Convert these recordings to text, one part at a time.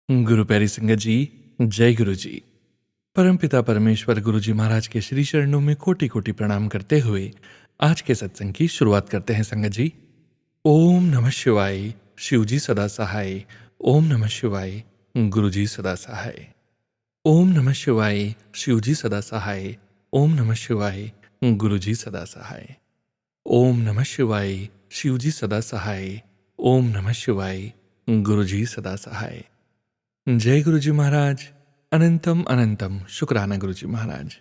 गुरु प्यारी संगत जी, जय गुरु जी। परमपिता परमेश्वर गुरु जी महाराज के श्री चरणों में कोटि कोटि प्रणाम करते हुए आज के सत्संग की शुरुआत करते हैं संगत जी। ओम नमः शिवाय, शिव जी सदा सहाय। ओम नमः शिवाय, गुरु जी सदा सहाय। ओम नमः शिवाय, शिव जी सदा सहाय। ओम नमः शिवाय, गुरु जी सदा सहाय। ओम नमः शिवाय, शिव जी सदा सहाय। ओम नमः शिवाय, गुरु जी सदा सहाय। जय गुरु जी महाराज। अनंतम अनंतम शुक्राना गुरु जी महाराज।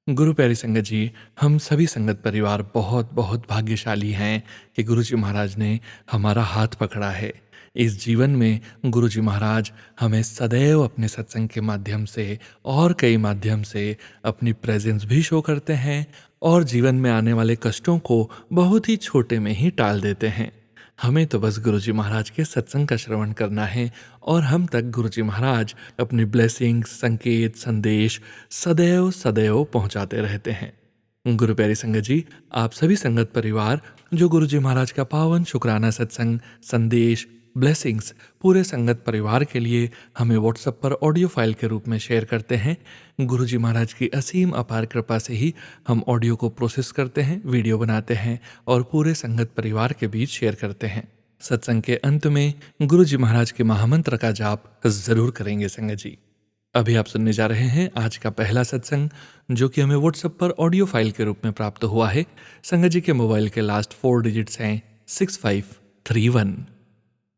गुरु प्यारी संगत जी, हम सभी संगत परिवार बहुत बहुत भाग्यशाली हैं कि गुरु जी महाराज ने हमारा हाथ पकड़ा है। इस जीवन में गुरु जी महाराज हमें सदैव अपने सत्संग के माध्यम से और कई माध्यम से अपनी प्रेजेंस भी शो करते हैं और जीवन में आने वाले कष्टों को बहुत ही छोटे में ही टाल देते हैं। हमें तो बस गुरु जी महाराज के सत्संग का श्रवण करना है और हम तक गुरु जी महाराज अपनी ब्लेसिंग्स, संकेत, संदेश सदैव सदैव पहुंचाते रहते हैं। गुरु प्यारी संगत जी, आप सभी संगत परिवार जो गुरु जी महाराज का पावन शुक्राना सत्संग, संदेश, ब्लेसिंग्स पूरे संगत परिवार के लिए हमें व्हाट्सएप पर ऑडियो फाइल के रूप में शेयर करते हैं। गुरु जी महाराज की असीम अपार कृपा से ही हम ऑडियो को प्रोसेस करते हैं, वीडियो बनाते हैं और पूरे संगत परिवार के बीच शेयर करते हैं। सत्संग के अंत में गुरु जी महाराज के महामंत्र का जाप जरूर करेंगे संगत जी। अभी आप सुनने जा रहे हैं आज का पहला सत्संग, जो कि हमें व्हाट्सएप पर ऑडियो फाइल के रूप में प्राप्त हुआ है। संगत जी के मोबाइल के लास्ट 4 डिजिट्स हैं 6531।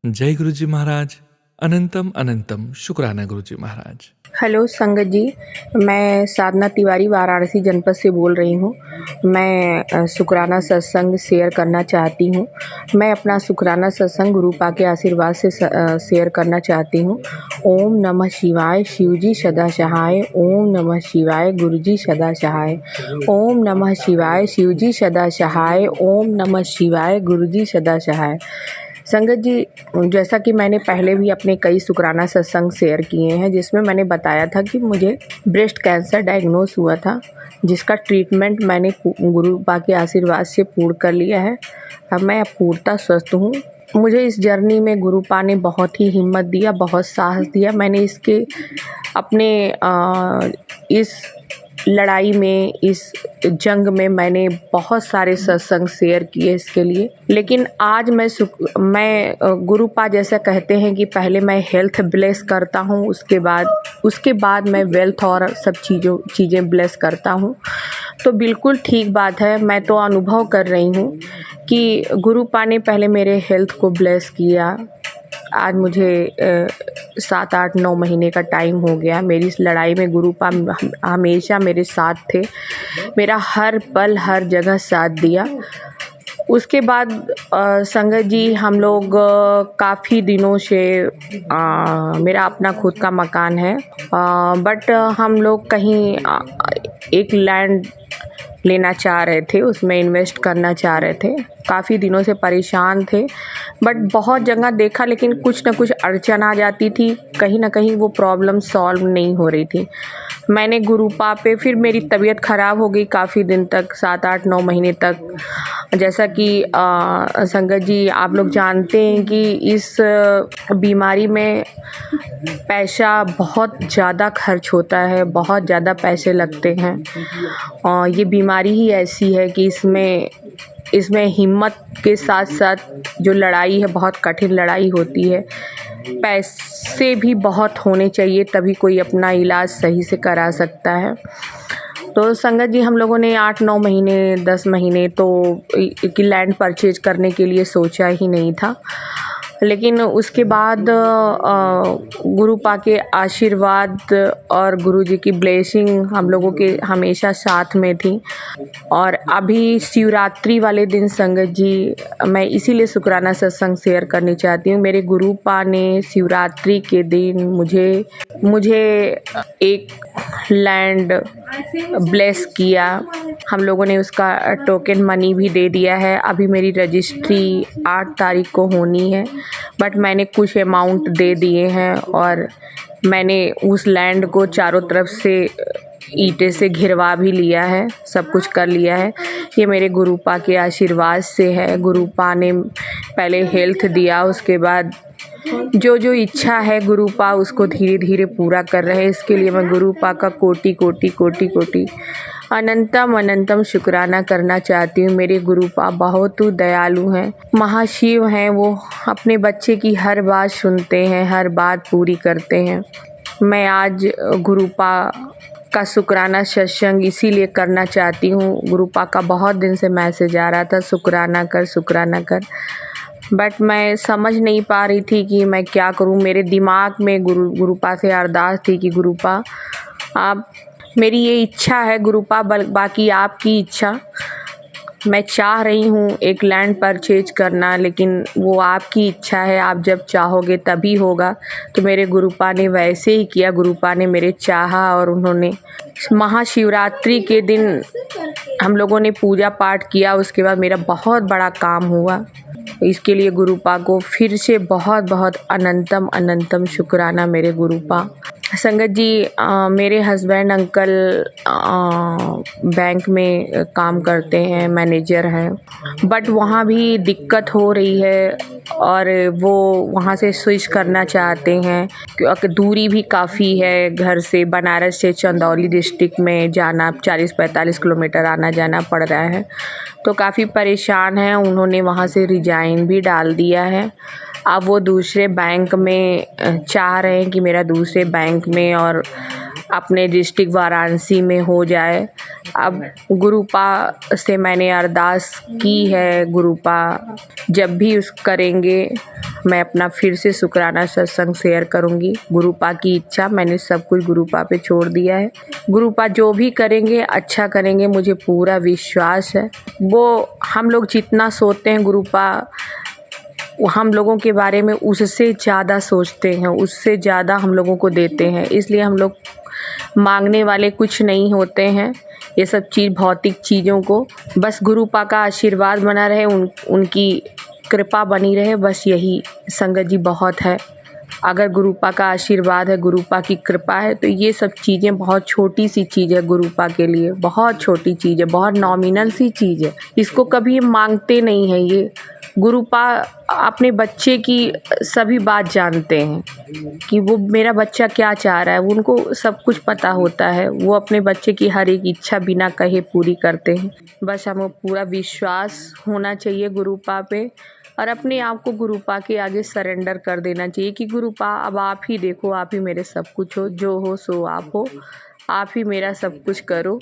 जय गुरु जी महाराज। अनंतम अनंतम शुक्राना गुरु जी महाराज। हेलो संगत जी, मैं साधना तिवारी वाराणसी जनपद से बोल रही हूँ। मैं शुक्राना सत्संग शेयर करना चाहती हूँ। मैं अपना शुक्राना सत्संग गुरु पा के आशीर्वाद से शेयर करना चाहती हूँ। ओम नमः शिवाय, शिव जी सदा सहाय। ओम नमः शिवाय, गुरु जी सदा सहाय। ओम नमः शिवाय, शिव जी सदा सहाय। ओम नमः शिवाय, गुरु जी सदा सहाय। संगत जी, जैसा कि मैंने पहले भी अपने कई शुक्राना सत्संग शेयर किए हैं, जिसमें मैंने बताया था कि मुझे ब्रेस्ट कैंसर डायग्नोस हुआ था, जिसका ट्रीटमेंट मैंने गुरु पा के आशीर्वाद से पूर्ण कर लिया है। अब मैं पूर्णतः स्वस्थ हूँ। मुझे इस जर्नी में गुरु पा ने बहुत ही हिम्मत दिया, बहुत साहस दिया। मैंने इसके अपने इस लड़ाई में, इस जंग में मैंने बहुत सारे सत्संग शेयर किए इसके लिए। लेकिन आज मैं गुरु पा जैसा कहते हैं कि पहले मैं हेल्थ ब्लेस करता हूँ, उसके बाद मैं वेल्थ और सब चीज़ें ब्लेस करता हूँ। तो बिल्कुल ठीक बात है। मैं तो अनुभव कर रही हूँ कि गुरु पा ने पहले मेरे हेल्थ को ब्लेस किया। आज मुझे 7, 8, 9 महीने का टाइम हो गया। मेरी इस लड़ाई में गुरु पा हमेशा मेरे साथ थे, मेरा हर पल हर जगह साथ दिया। उसके बाद संगत जी, हम लोग काफ़ी दिनों से मेरा अपना खुद का मकान है, बट हम लोग कहीं एक लैंड लेना चाह रहे थे, उसमें इन्वेस्ट करना चाह रहे थे। काफ़ी दिनों से परेशान थे, बट बहुत जगह देखा, लेकिन कुछ ना कुछ अड़चन आ जाती थी, कहीं ना कहीं वो प्रॉब्लम सॉल्व नहीं हो रही थी। मैंने गुरु पा पे, फिर मेरी तबीयत ख़राब हो गई काफ़ी दिन तक, 7, 8, 9 महीने तक। जैसा कि संगत जी आप लोग जानते हैं कि इस बीमारी में पैसा बहुत ज़्यादा खर्च होता है, बहुत ज़्यादा पैसे लगते हैं। और ये बीमारी ही ऐसी है कि इसमें हिम्मत के साथ साथ जो लड़ाई है, बहुत कठिन लड़ाई होती है। पैसे भी बहुत होने चाहिए, तभी कोई अपना इलाज सही से करा सकता है। तो संगत जी, हम लोगों ने 8, 9 महीने, 10 महीने तो कि लैंड परचेज करने के लिए सोचा ही नहीं था। लेकिन उसके बाद गुरु पा के आशीर्वाद और गुरु जी की ब्लेसिंग हम लोगों के हमेशा साथ में थी। और अभी शिवरात्रि वाले दिन संगत जी, मैं इसीलिए शुक्राना सत्संग शेयर करनी चाहती हूँ। मेरे गुरु पा ने शिवरात्रि के दिन मुझे एक लैंड ब्लेस किया। हम लोगों ने उसका टोकन मनी भी दे दिया है। अभी मेरी रजिस्ट्री 8 तारीख को होनी है, बट मैंने कुछ अमाउंट दे दिए हैं और मैंने उस लैंड को चारों तरफ से ईंटें से घिरवा भी लिया है, सब कुछ कर लिया है। ये मेरे गुरु पा के आशीर्वाद से है। गुरु पा ने पहले हेल्थ दिया, उसके बाद जो जो इच्छा है गुरुपा उसको धीरे धीरे पूरा कर रहे हैं। इसके लिए मैं गुरुपा का कोटि कोटि कोटि कोटि अनंतम अनंतम शुक्राना करना चाहती हूँ। मेरे गुरुपा बहुत ही दयालु हैं, महाशिव हैं। वो अपने बच्चे की हर बात सुनते हैं, हर बात पूरी करते हैं। मैं आज गुरुपा का शुक्राना सत्संग इसीलिए करना चाहती हूँ। गुरुपा का बहुत दिन से मैसेज आ रहा था, शुक्राना कर शुक्राना कर, बट मैं समझ नहीं पा रही थी कि मैं क्या करूँ। मेरे दिमाग में गुरुपा से अरदास थी कि गुरुपा आप, मेरी ये इच्छा है गुरुपा, बाकी आपकी इच्छा। मैं चाह रही हूँ एक लैंड परचेज करना, लेकिन वो आपकी इच्छा है, आप जब चाहोगे तभी होगा। तो मेरे गुरुपा ने वैसे ही किया। गुरुपा ने मेरे चाहा और उन्होंने महाशिवरात्रि के दिन हम लोगों ने पूजा पाठ किया। उसके बाद मेरा बहुत बड़ा काम हुआ। इसके लिए गुरुपा को फिर से बहुत बहुत अनंतम अनंतम शुक्राना मेरे गुरुपा। संगत जी, मेरे हस्बैंड अंकल बैंक में काम करते हैं, मैनेजर हैं, बट वहाँ भी दिक्कत हो रही है और वो वहाँ से स्विच करना चाहते हैं क्योंकि दूरी भी काफ़ी है। घर से बनारस से चंदौली डिस्ट्रिक्ट में जाना 40-45 किलोमीटर आना जाना पड़ रहा है, तो काफ़ी परेशान हैं। उन्होंने वहाँ से रिजाइन भी डाल दिया है। अब वो दूसरे बैंक में चाह रहे हैं कि मेरा दूसरे बैंक में और अपने डिस्ट्रिक्ट वाराणसी में हो जाए। अब गुरुपा से मैंने अरदास की है, गुरुपा जब भी उस करेंगे मैं अपना फिर से शुक्राना सत्संग शेयर करूँगी। गुरुपा की इच्छा, मैंने सब कुछ गुरुपा पे छोड़ दिया है। गुरुपा जो भी करेंगे अच्छा करेंगे, मुझे पूरा विश्वास है। वो हम लोग जितना सोचते हैं गुरुपा हम लोगों के बारे में उससे ज़्यादा सोचते हैं, उससे ज़्यादा हम लोगों को देते हैं। इसलिए हम लोग मांगने वाले कुछ नहीं होते हैं। ये सब चीज़ भौतिक चीज़ों को, बस गुरुपा का आशीर्वाद बना रहे, उनकी कृपा बनी रहे, बस यही संगत जी बहुत है। अगर गुरुपा का आशीर्वाद है, गुरुपा की कृपा है, तो ये सब चीज़ें बहुत छोटी सी चीज़ है गुरुपा के लिए, बहुत छोटी चीज़ है, बहुत नॉमिनल सी चीज़ है। इसको कभी मांगते नहीं हैं। ये गुरुपा अपने बच्चे की सभी बात जानते हैं कि वो मेरा बच्चा क्या चाह रहा है, उनको सब कुछ पता होता है। वो अपने बच्चे की हर एक इच्छा बिना कहे पूरी करते हैं। बस हमें पूरा विश्वास होना चाहिए गुरुपा पे और अपने आप को गुरुपा के आगे सरेंडर कर देना चाहिए कि गुरुपा अब आप ही देखो, आप ही मेरे सब कुछ हो, जो हो सो आप हो, आप ही मेरा सब कुछ करो।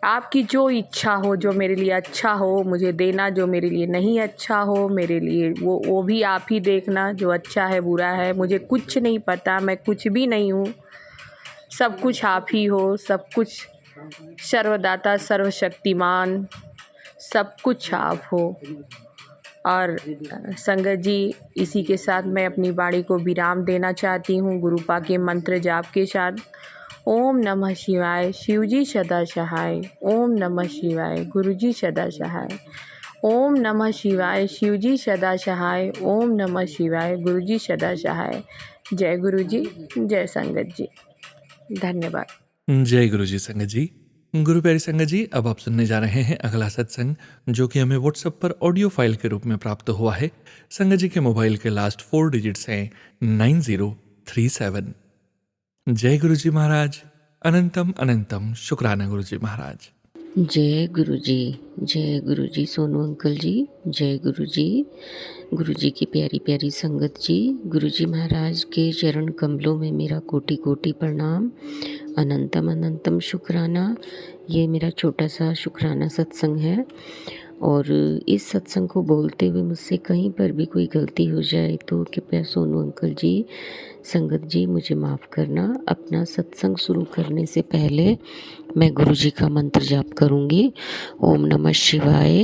आपकी जो इच्छा हो, जो मेरे लिए अच्छा हो मुझे देना, जो मेरे लिए नहीं अच्छा हो मेरे लिए वो भी आप ही देखना। जो अच्छा है बुरा है मुझे कुछ नहीं पता, मैं कुछ भी नहीं हूँ, सब कुछ आप ही हो। सब कुछ सर्वदाता सर्वशक्तिमान, सब कुछ आप हो। और संगत जी, इसी के साथ मैं अपनी वाणी को विराम देना चाहती हूँ गुरुपा के मंत्र जाप के साथ। ओम नमः शिवाय, शिवजी सदा सहाय। ओम नमः शिवाय, गुरुजी सदा सहाय। ओम नमः शिवाय, शिवजी सदा सहाय। ओम नमः शिवाय, गुरुजी सदा सहाय। जय गुरुजी, जय संगत जी, धन्यवाद। जय गुरु जी। संगत जी, गुरु प्यारी संगत जी, अब आप सुनने जा रहे हैं अगला सत्संग, जो कि हमें व्हाट्सएप पर ऑडियो फाइल के रूप में प्राप्त हुआ है। संगत जी के मोबाइल के लास्ट 4 डिजिट्स हैं 9037। जय गुरु जी महाराज, अनंतम अनंतम शुक्राना गुरु जी महाराज। जय गुरु जी सोनू अंकल जी, जय गुरु जी की प्यारी प्यारी संगत जी, गुरु जी महाराज के चरण कमलों में मेरा कोटि कोटि प्रणाम, अनंतम अनंतम शुक्राना। ये मेरा छोटा सा शुक्राना सत्संग है और इस सत्संग को बोलते हुए मुझसे कहीं पर भी कोई गलती हो जाए तो कृपया सोनू अंकल जी, संगत जी मुझे माफ़ करना। अपना सत्संग शुरू करने से पहले मैं गुरु जी का मंत्र जाप करूँगी। ओम नमः शिवाय,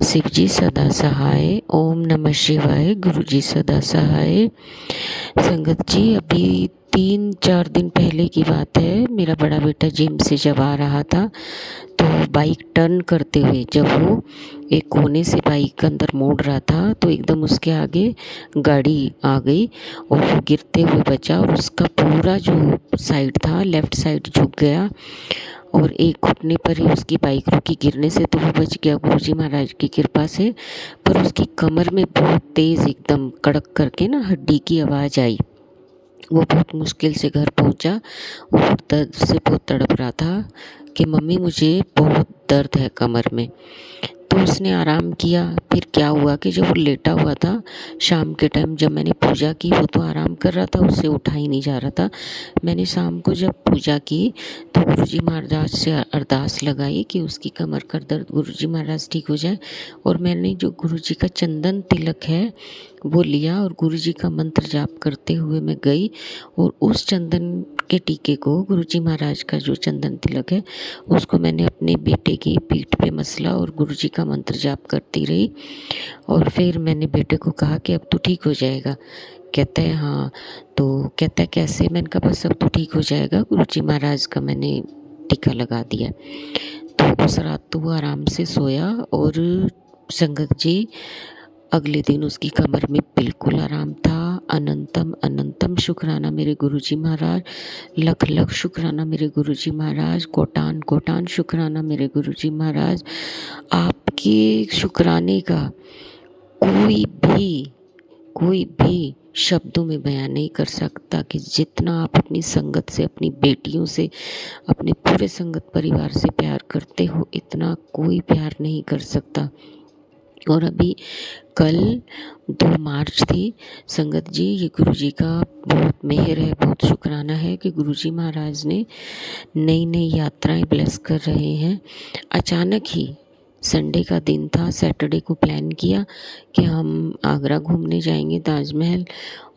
शिव जी सदा सहाय। ओम नमः शिवाय, गुरु जी सदा सहाय। संगत जी, अभी 3-4 दिन पहले की बात है, मेरा बड़ा बेटा जिम से जब आ रहा था तो बाइक टर्न करते हुए जब वो एक कोने से बाइक अंदर मोड़ रहा था तो एकदम उसके आगे गाड़ी आ गई और वो गिरते हुए बचा और उसका पूरा जो साइड था लेफ़्ट साइड झुक गया और एक घुटने पर ही उसकी बाइक रुकी, गिरने से तो वो बच गया गुरुजी महाराज की कृपा से, पर उसकी कमर में बहुत तेज़ एकदम कड़क करके ना हड्डी की आवाज़ आई। वो बहुत मुश्किल से घर पहुंचा और दर्द से बहुत तड़प रहा था कि मम्मी मुझे बहुत दर्द है कमर में। तो उसने आराम किया। फिर क्या हुआ कि जब वो लेटा हुआ था शाम के टाइम, जब मैंने पूजा की, वो तो आराम कर रहा था, उससे उठा ही नहीं जा रहा था। मैंने शाम को जब पूजा की तो गुरुजी महाराज से अरदास लगाई कि उसकी कमर का दर्द गुरुजी महाराज ठीक हो जाए। और मैंने जो गुरुजी का चंदन तिलक है वो लिया और गुरुजी का मंत्र जाप करते हुए मैं गई और उस चंदन के टीके को, गुरुजी महाराज का जो चंदन तिलक है उसको मैंने अपने बेटे की पीठ पे मसला और गुरुजी का मंत्र जाप करती रही। और फिर मैंने बेटे को कहा कि अब तो ठीक हो जाएगा। कहता है हाँ। तो कहता है कैसे? मैंने कहा बस अब तो ठीक हो जाएगा, गुरुजी महाराज का मैंने टीका लगा दिया। तो उस रात तो वो आराम से सोया और संगत जी अगले दिन उसकी कमर में बिल्कुल आराम था। अनंतम अनंतम शुक्राना मेरे गुरुजी महाराज, लख लख शुक्राना मेरे गुरुजी महाराज, कोटान कोटान शुक्राना मेरे गुरुजी महाराज। आपके शुक्राने का कोई भी शब्दों में बयान नहीं कर सकता कि जितना आप अपनी संगत से, अपनी बेटियों से, अपने पूरे संगत परिवार से प्यार करते हो, इतना कोई प्यार नहीं कर सकता। और अभी कल 2 मार्च थी संगत जी। ये गुरुजी का बहुत मेहर है, बहुत शुक्राना है कि गुरुजी महाराज ने नई नई यात्राएं ब्लेस कर रहे हैं। अचानक ही संडे का दिन था, सैटरडे को प्लान किया कि हम आगरा घूमने जाएंगे, ताजमहल,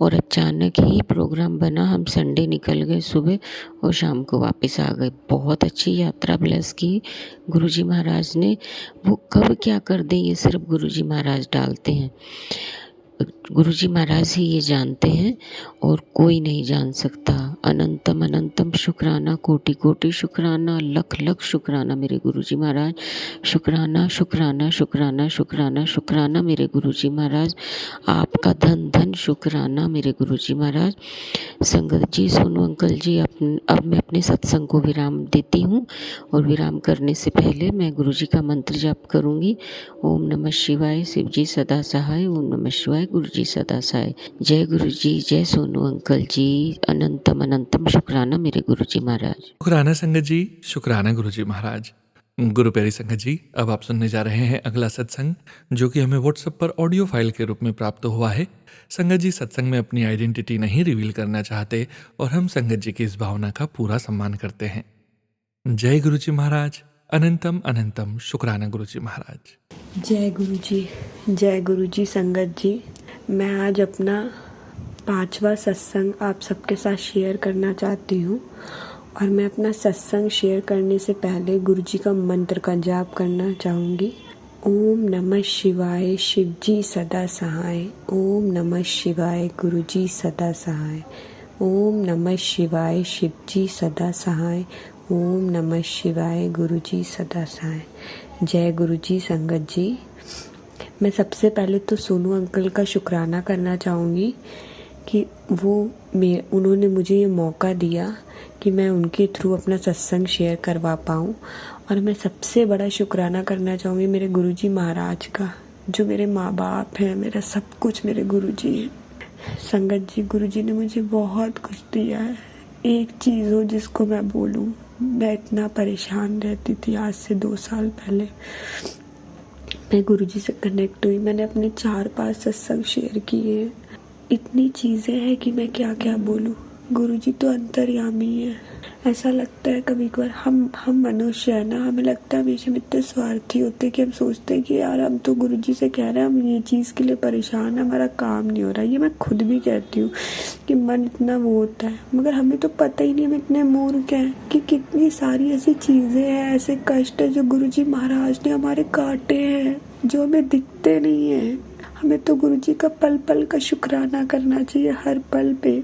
और अचानक ही प्रोग्राम बना। हम संडे निकल गए सुबह और शाम को वापस आ गए। बहुत अच्छी यात्रा ब्लेस की गुरुजी महाराज ने। वो कब क्या कर दें ये सिर्फ गुरुजी महाराज डालते हैं। गुरुजी महाराज ही ये जानते हैं और कोई नहीं जान सकता। अनंतम अनंतम शुक्राना, कोटि कोटि शुक्राना, लख लख शुक्राना मेरे गुरुजी महाराज। शुक्राना शुक्राना शुक्राना शुक्राना शुक्राना मेरे गुरुजी महाराज। आपका धन धन शुक्राना मेरे गुरुजी महाराज। संगत जी, सोनू अंकल जी, अब मैं अपने सत्संग को विराम देती हूँ और विराम करने से पहले मैं गुरुजी का मंत्र जाप करूँगी। ओम नमः शिवाय, शिव जी सदा सहाय। ओम नमः शिवाय, गुरु जी सदा सहाय। जय गुरु जी, जय सोनू अंकल जी। अनंतम अनंतम शुक्राना मेरे गुरु जी महाराज। शुक्राना संगत जी, शुक्राना गुरुजी महाराज। गुरु प्यारी संगत जी, अब आप सुनने जा रहे हैं अगला सत्संग, जो कि हमें व्हाट्सएप पर ऑडियो फाइल के रूप में प्राप्त हुआ है। संगत जी सत्संग में अपनी आइडेंटिटी नहीं रिवील करना चाहते और हम संगत जी की इस भावना का पूरा सम्मान करते हैं। जय गुरुजी महाराज। अनंतम अनंतम शुक्राना गुरुजी महाराज। जय गुरु जी संगत जी। मैं आज अपना 5वां सत्संग आप सबके साथ शेयर करना चाहती हूँ। और मैं अपना सत्संग शेयर करने से पहले गुरु जी का मंत्र का जाप करना चाहूँगी। ओम नमः शिवाय, शिव जी सदा सहाय। ओम नमः शिवाय, गुरु जी सदा सहाय। ओम नमः शिवाय, शिव जी सदा सहाय। ओम नमः शिवाय, गुरु जी सदा सहाय। जय गुरु जी संगत जी। मैं सबसे पहले तो सोनू अंकल का शुक्राना करना चाहूँगी कि उन्होंने मुझे ये मौका दिया कि मैं उनके थ्रू अपना सत्संग शेयर करवा पाऊँ। और मैं सबसे बड़ा शुक्राना करना चाहूँगी मेरे गुरुजी महाराज का, जो मेरे माँ बाप हैं, मेरा सब कुछ मेरे गुरुजी हैं। संगत जी, गुरुजी ने मुझे बहुत कुछ दिया है। एक चीज़ हो जिसको मैं बोलूँ, मैं इतना परेशान रहती थी आज से 2 साल पहले। मैं गुरुजी से कनेक्ट हुई, मैंने अपने 4-5 सत्संग शेयर किए हैं। इतनी चीज़ें हैं कि मैं क्या क्या बोलूँ। गुरुजी तो अंतर्यामी है। ऐसा लगता है कभी कभार हम मनुष्य है ना, हमें लगता है हमेशा हम इतने स्वार्थी होते कि हम सोचते हैं कि यार हम तो गुरुजी से कह रहे हैं, हम ये चीज़ के लिए परेशान है, हमारा काम नहीं हो रहा। ये मैं खुद भी कहती हूँ कि मन इतना वो होता है, मगर हमें तो पता ही नहीं, हम इतने मूर्ख हैं कि कितनी सारी ऐसी चीज़ें हैं, ऐसे कष्ट है जो गुरुजी महाराज ने हमारे काटे हैं, जो हमें दिखते नहीं हैं। हमें तो गुरुजी का पल पल का शुक्राना करना चाहिए, हर पल पे।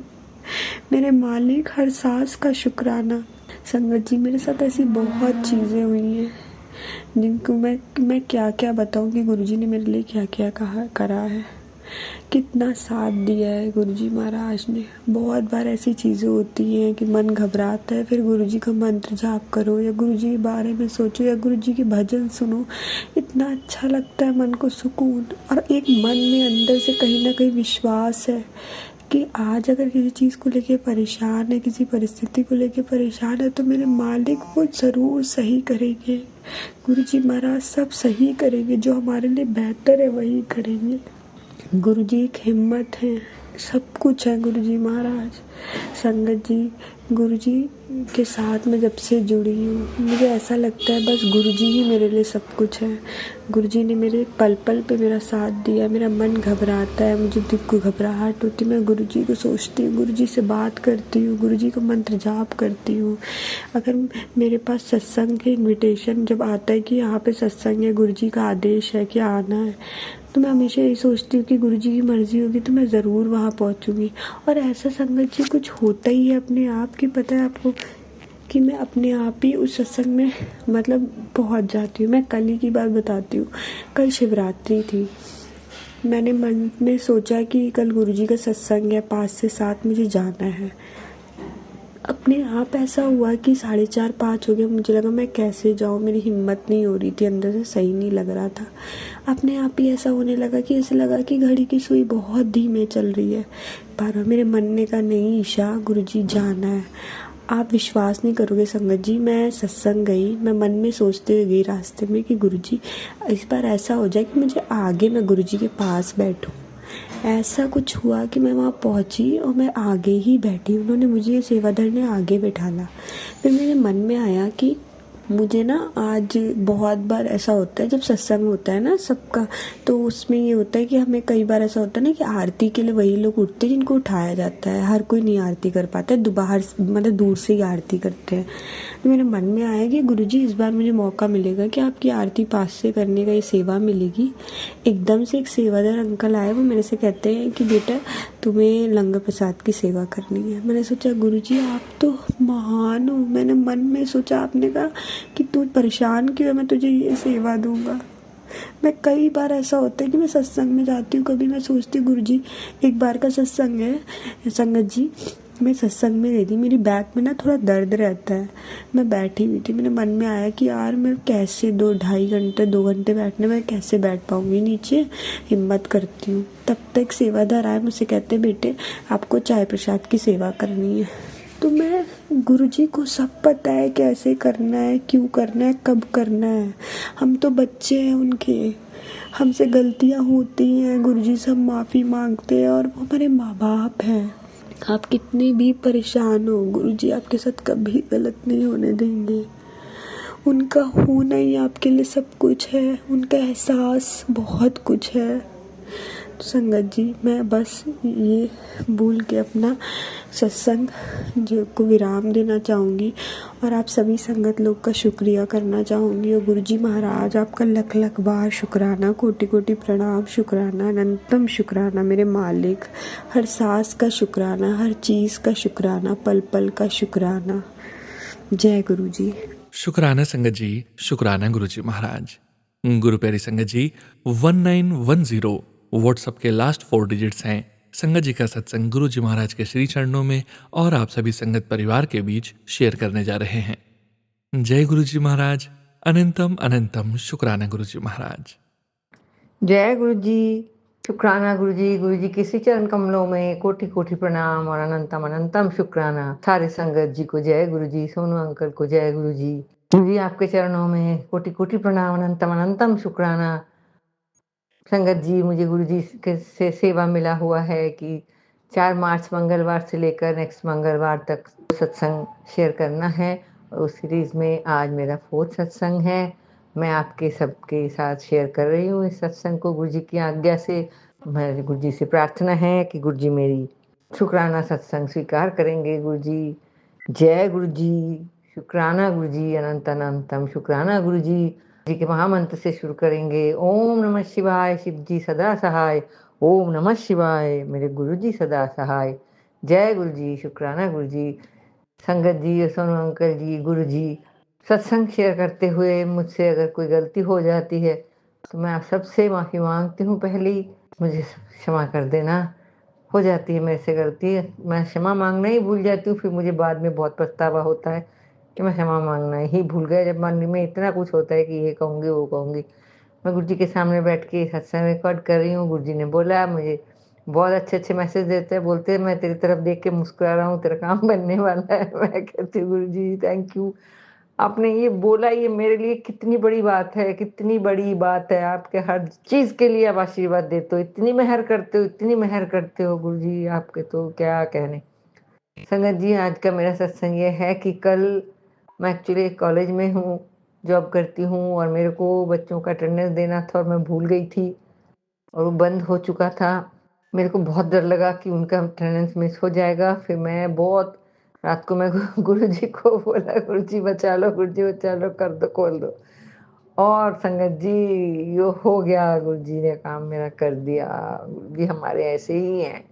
मेरे मालिक, हर सांस का शुक्राना। संगत जी, मेरे साथ ऐसी बहुत चीज़ें हुई हैं जिनको मैं क्या क्या बताऊं कि गुरुजी ने मेरे लिए क्या क्या करा है। कितना साथ दिया है गुरुजी महाराज ने। बहुत बार ऐसी चीज़ें होती हैं कि मन घबराता है, फिर गुरुजी का मंत्र जाप करो या गुरुजी के बारे में सोचो या गुरुजी के भजन सुनो, इतना अच्छा लगता है, मन को सुकून। और एक मन में अंदर से कहीं ना कहीं विश्वास है कि आज अगर किसी चीज़ को लेके परेशान है, किसी परिस्थिति को लेके परेशान है, तो मेरे मालिक वो ज़रूर सही करेंगे। गुरुजी महाराज सब सही करेंगे, जो हमारे लिए बेहतर है वही करेंगे। गुरुजी एक हिम्मत है, सब कुछ है गुरुजी महाराज। संगत जी, गुरुजी के साथ में जब से जुड़ी हूँ मुझे ऐसा लगता है बस गुरुजी ही मेरे लिए सब कुछ है। गुरुजी ने मेरे पल पल पे मेरा साथ दिया। मेरा मन घबराता है, मुझे दिल को घबराहट होती है, मैं गुरुजी को सोचती हूँ, गुरुजी से बात करती हूँ, गुरुजी को मंत्र जाप करती हूँ। अगर मेरे पास सत्संग के इनविटेशन जब आता है कि यहाँ पे सत्संग है, गुरुजी का आदेश है कि आना है, तो मैं हमेशा यही सोचती हूँ कि गुरुजी की मर्ज़ी होगी तो मैं ज़रूर वहाँ पहुँचूँगी। और ऐसा संगत जी कुछ होता ही है अपने आप की, पता है आपको, कि मैं अपने आप ही उस सत्संग में मतलब पहुँच जाती हूँ। मैं कल ही की बात बताती हूँ। कल शिवरात्रि थी। मैंने मन में सोचा कि कल गुरुजी का सत्संग है, 5 से 7 मुझे जाना है। अपने आप ऐसा हुआ कि 4:30 5 हो गया। मुझे लगा मैं कैसे जाऊँ, मेरी हिम्मत नहीं हो रही थी, अंदर से सही नहीं लग रहा था। अपने आप ही ऐसा होने लगा कि ऐसे लगा कि घड़ी की सुई बहुत धीमे चल रही है, पर मेरे मन ने कहा नहीं ईशा, गुरुजी जाना है। आप विश्वास नहीं करोगे संगत जी, मैं सत्संग गई, मैं मन में सोचते हुए गई रास्ते में कि गुरुजी इस बार ऐसा हो जाए कि मुझे आगे मैं गुरुजी के पास बैठूं। ऐसा कुछ हुआ कि मैं वहाँ पहुँची और मैं आगे ही बैठी, उन्होंने मुझे सेवाधर ने आगे बैठाला। फिर मेरे मन में आया कि मुझे ना आज बहुत बार ऐसा होता है जब सत्संग होता है ना सबका, तो उसमें ये होता है कि हमें कई बार ऐसा होता है ना कि आरती के लिए वही लोग उठते हैं जिनको उठाया जाता है, हर कोई नहीं आरती कर पाता है, बाहर मतलब दूर से ही आरती करते हैं। तो मेरे मन में आया कि गुरुजी इस बार मुझे मौका मिलेगा कि आपकी आरती पास से करने का, ये सेवा मिलेगी। एकदम से एक सेवादार अंकल आए, वो मेरे से कहते हैं कि बेटा तुम्हें लंगर प्रसाद की सेवा करनी है। मैंने सोचा गुरुजी आप तो महान हो। मैंने मन में सोचा, आपने कहा कि तू परेशान क्यों है, मैं तुझे ये सेवा दूंगा। मैं कई बार ऐसा होता है कि मैं सत्संग में जाती हूँ, कभी मैं सोचती हूँ गुरुजी एक बार का सत्संग है संगत जी, मैं सत्संग में गई थी, मेरी बैक में ना थोड़ा दर्द रहता है, मैं बैठी हुई थी, मेरे मन में आया कि यार मैं कैसे 2 घंटे बैठने में कैसे बैठ पाऊँगी नीचे, हिम्मत करती हूँ। तब तक सेवादार आए, मुझसे कहते बेटे आपको चाय प्रसाद की सेवा करनी है। तो मैं गुरुजी को सब पता है कैसे करना है, क्यों करना है, कब करना है। हम तो बच्चे हैं उनके, हमसे गलतियाँ होती हैं, गुरुजी से हम माफ़ी मांगते हैं और वो हमारे माँ बाप हैं। आप कितने भी परेशान हो, गुरुजी आपके साथ कभी गलत नहीं होने देंगे। उनका होना ही आपके लिए सब कुछ है, उनका एहसास बहुत कुछ है। तो संगत जी मैं बस ये भूल के अपना सत्संग जो को विराम देना चाहूँगी और आप सभी संगत लोग का शुक्रिया करना चाहूँगी। और गुरुजी महाराज आपका लख लख बार शुक्राना, कोटि कोटि प्रणाम, शुक्राना, अनंतम शुक्राना मेरे मालिक। हर सांस का शुक्राना, हर चीज़ का शुक्राना, पल पल का शुक्राना। जय गुरुजी। शुक्राना संगत जी, शुक्राना गुरुजी महाराज। गुरु प्यारी संगत जी, 1910 व्हाट्सएप के लास्ट 4 डिजिट्स हैं। संगत जी का सत्संग गुरु जी महाराज के श्री चरणों में और आप सभी संगत परिवार के बीच शेयर करने जा रहे हैं। जय गुरु जी महाराज, अनंतम अनंतम शुक्राना गुरु जी महाराज। जय गुरु जी, शुक्राना गुरु जी के श्री चरण कमलों में कोटि कोटि प्रणाम और अनंतम अनंतम शुक्राना। सारे संगत जी को जय गुरु जी, सोनू अंकल को जय गुरु जी आपके चरणों में कोटि कोटि प्रणाम, अनंतम अनंतम शुक्राना। संगत जी मुझे गुरु जी से सेवा मिला हुआ है कि 4 मार्च मंगलवार से लेकर नेक्स्ट मंगलवार तक सत्संग शेयर करना है और उस सीरीज़ में आज मेरा 4th सत्संग है। मैं आपके सबके साथ शेयर कर रही हूँ इस सत्संग को गुरु जी की आज्ञा से। मेरे गुरु जी से प्रार्थना है कि गुरु जी मेरी शुक्राना सत्संग स्वीकार करेंगे। गुरु जी जय गुरु जी, शुक्राना गुरु जी, अनंत अनंतम शुक्राना गुरु जी के महामंत्र से शुरू करेंगे। ओम नमः शिवाय, शिव जी सदा सहाय। ओम नमः शिवाय, मेरे गुरु जी सदा सहाय। जय गुरु जी, शुक्राना गुरु जी। संगत जी, सोनू अंकल जी, गुरु जी, सत्संग शेयर करते हुए मुझसे अगर कोई गलती हो जाती है तो मैं आप सबसे माफ़ी माँगती हूँ पहले ही, मुझे क्षमा कर देना। हो जाती है मेरे से गलती, मैं क्षमा माँगना ही भूल जाती हूँ, फिर मुझे बाद में बहुत पछतावा होता है कि मैं क्षमा माँगना ही भूल गया, जब मन में इतना कुछ होता है कि ये कहूँगी, वो कहूँगी। मैं गुरुजी के सामने बैठ के सत्संग रिकॉर्ड कर रही हूँ, गुरुजी ने बोला मुझे बहुत अच्छे-अच्छे मैसेज देते हैं, बोलते हैं मैं तेरी तरफ देख के मुस्कुरा रहा हूँ, तेरा काम बनने वाला है। मैं कहती हूँ गुरुजी थैंक यू। आपने ये बोला, ये मेरे लिए कितनी बड़ी बात है, कितनी बड़ी बात है। आपके हर चीज़ के लिए आप आशीर्वाद देते हो, इतनी मेहर करते हो, इतनी मेहर करते हो गुरुजी, आपके तो क्या कहने। संगत जी, आज का मेरा सत्संग ये है कि कल मैं एक्चुअली कॉलेज में हूँ, जॉब करती हूँ और मेरे को बच्चों का अटेंडेंस देना था और मैं भूल गई थी और वो बंद हो चुका था। मेरे को बहुत डर लगा कि उनका अटेंडेंस मिस हो जाएगा। फिर मैं बहुत रात को मैं गुरुजी को बोला, गुरुजी बचा लो, गुरुजी बचा लो, कर दो, खोल दो। और संगत जी, यो हो गया, गुरुजी ने काम मेरा कर दिया। गुरुजी हमारे ऐसे ही हैं,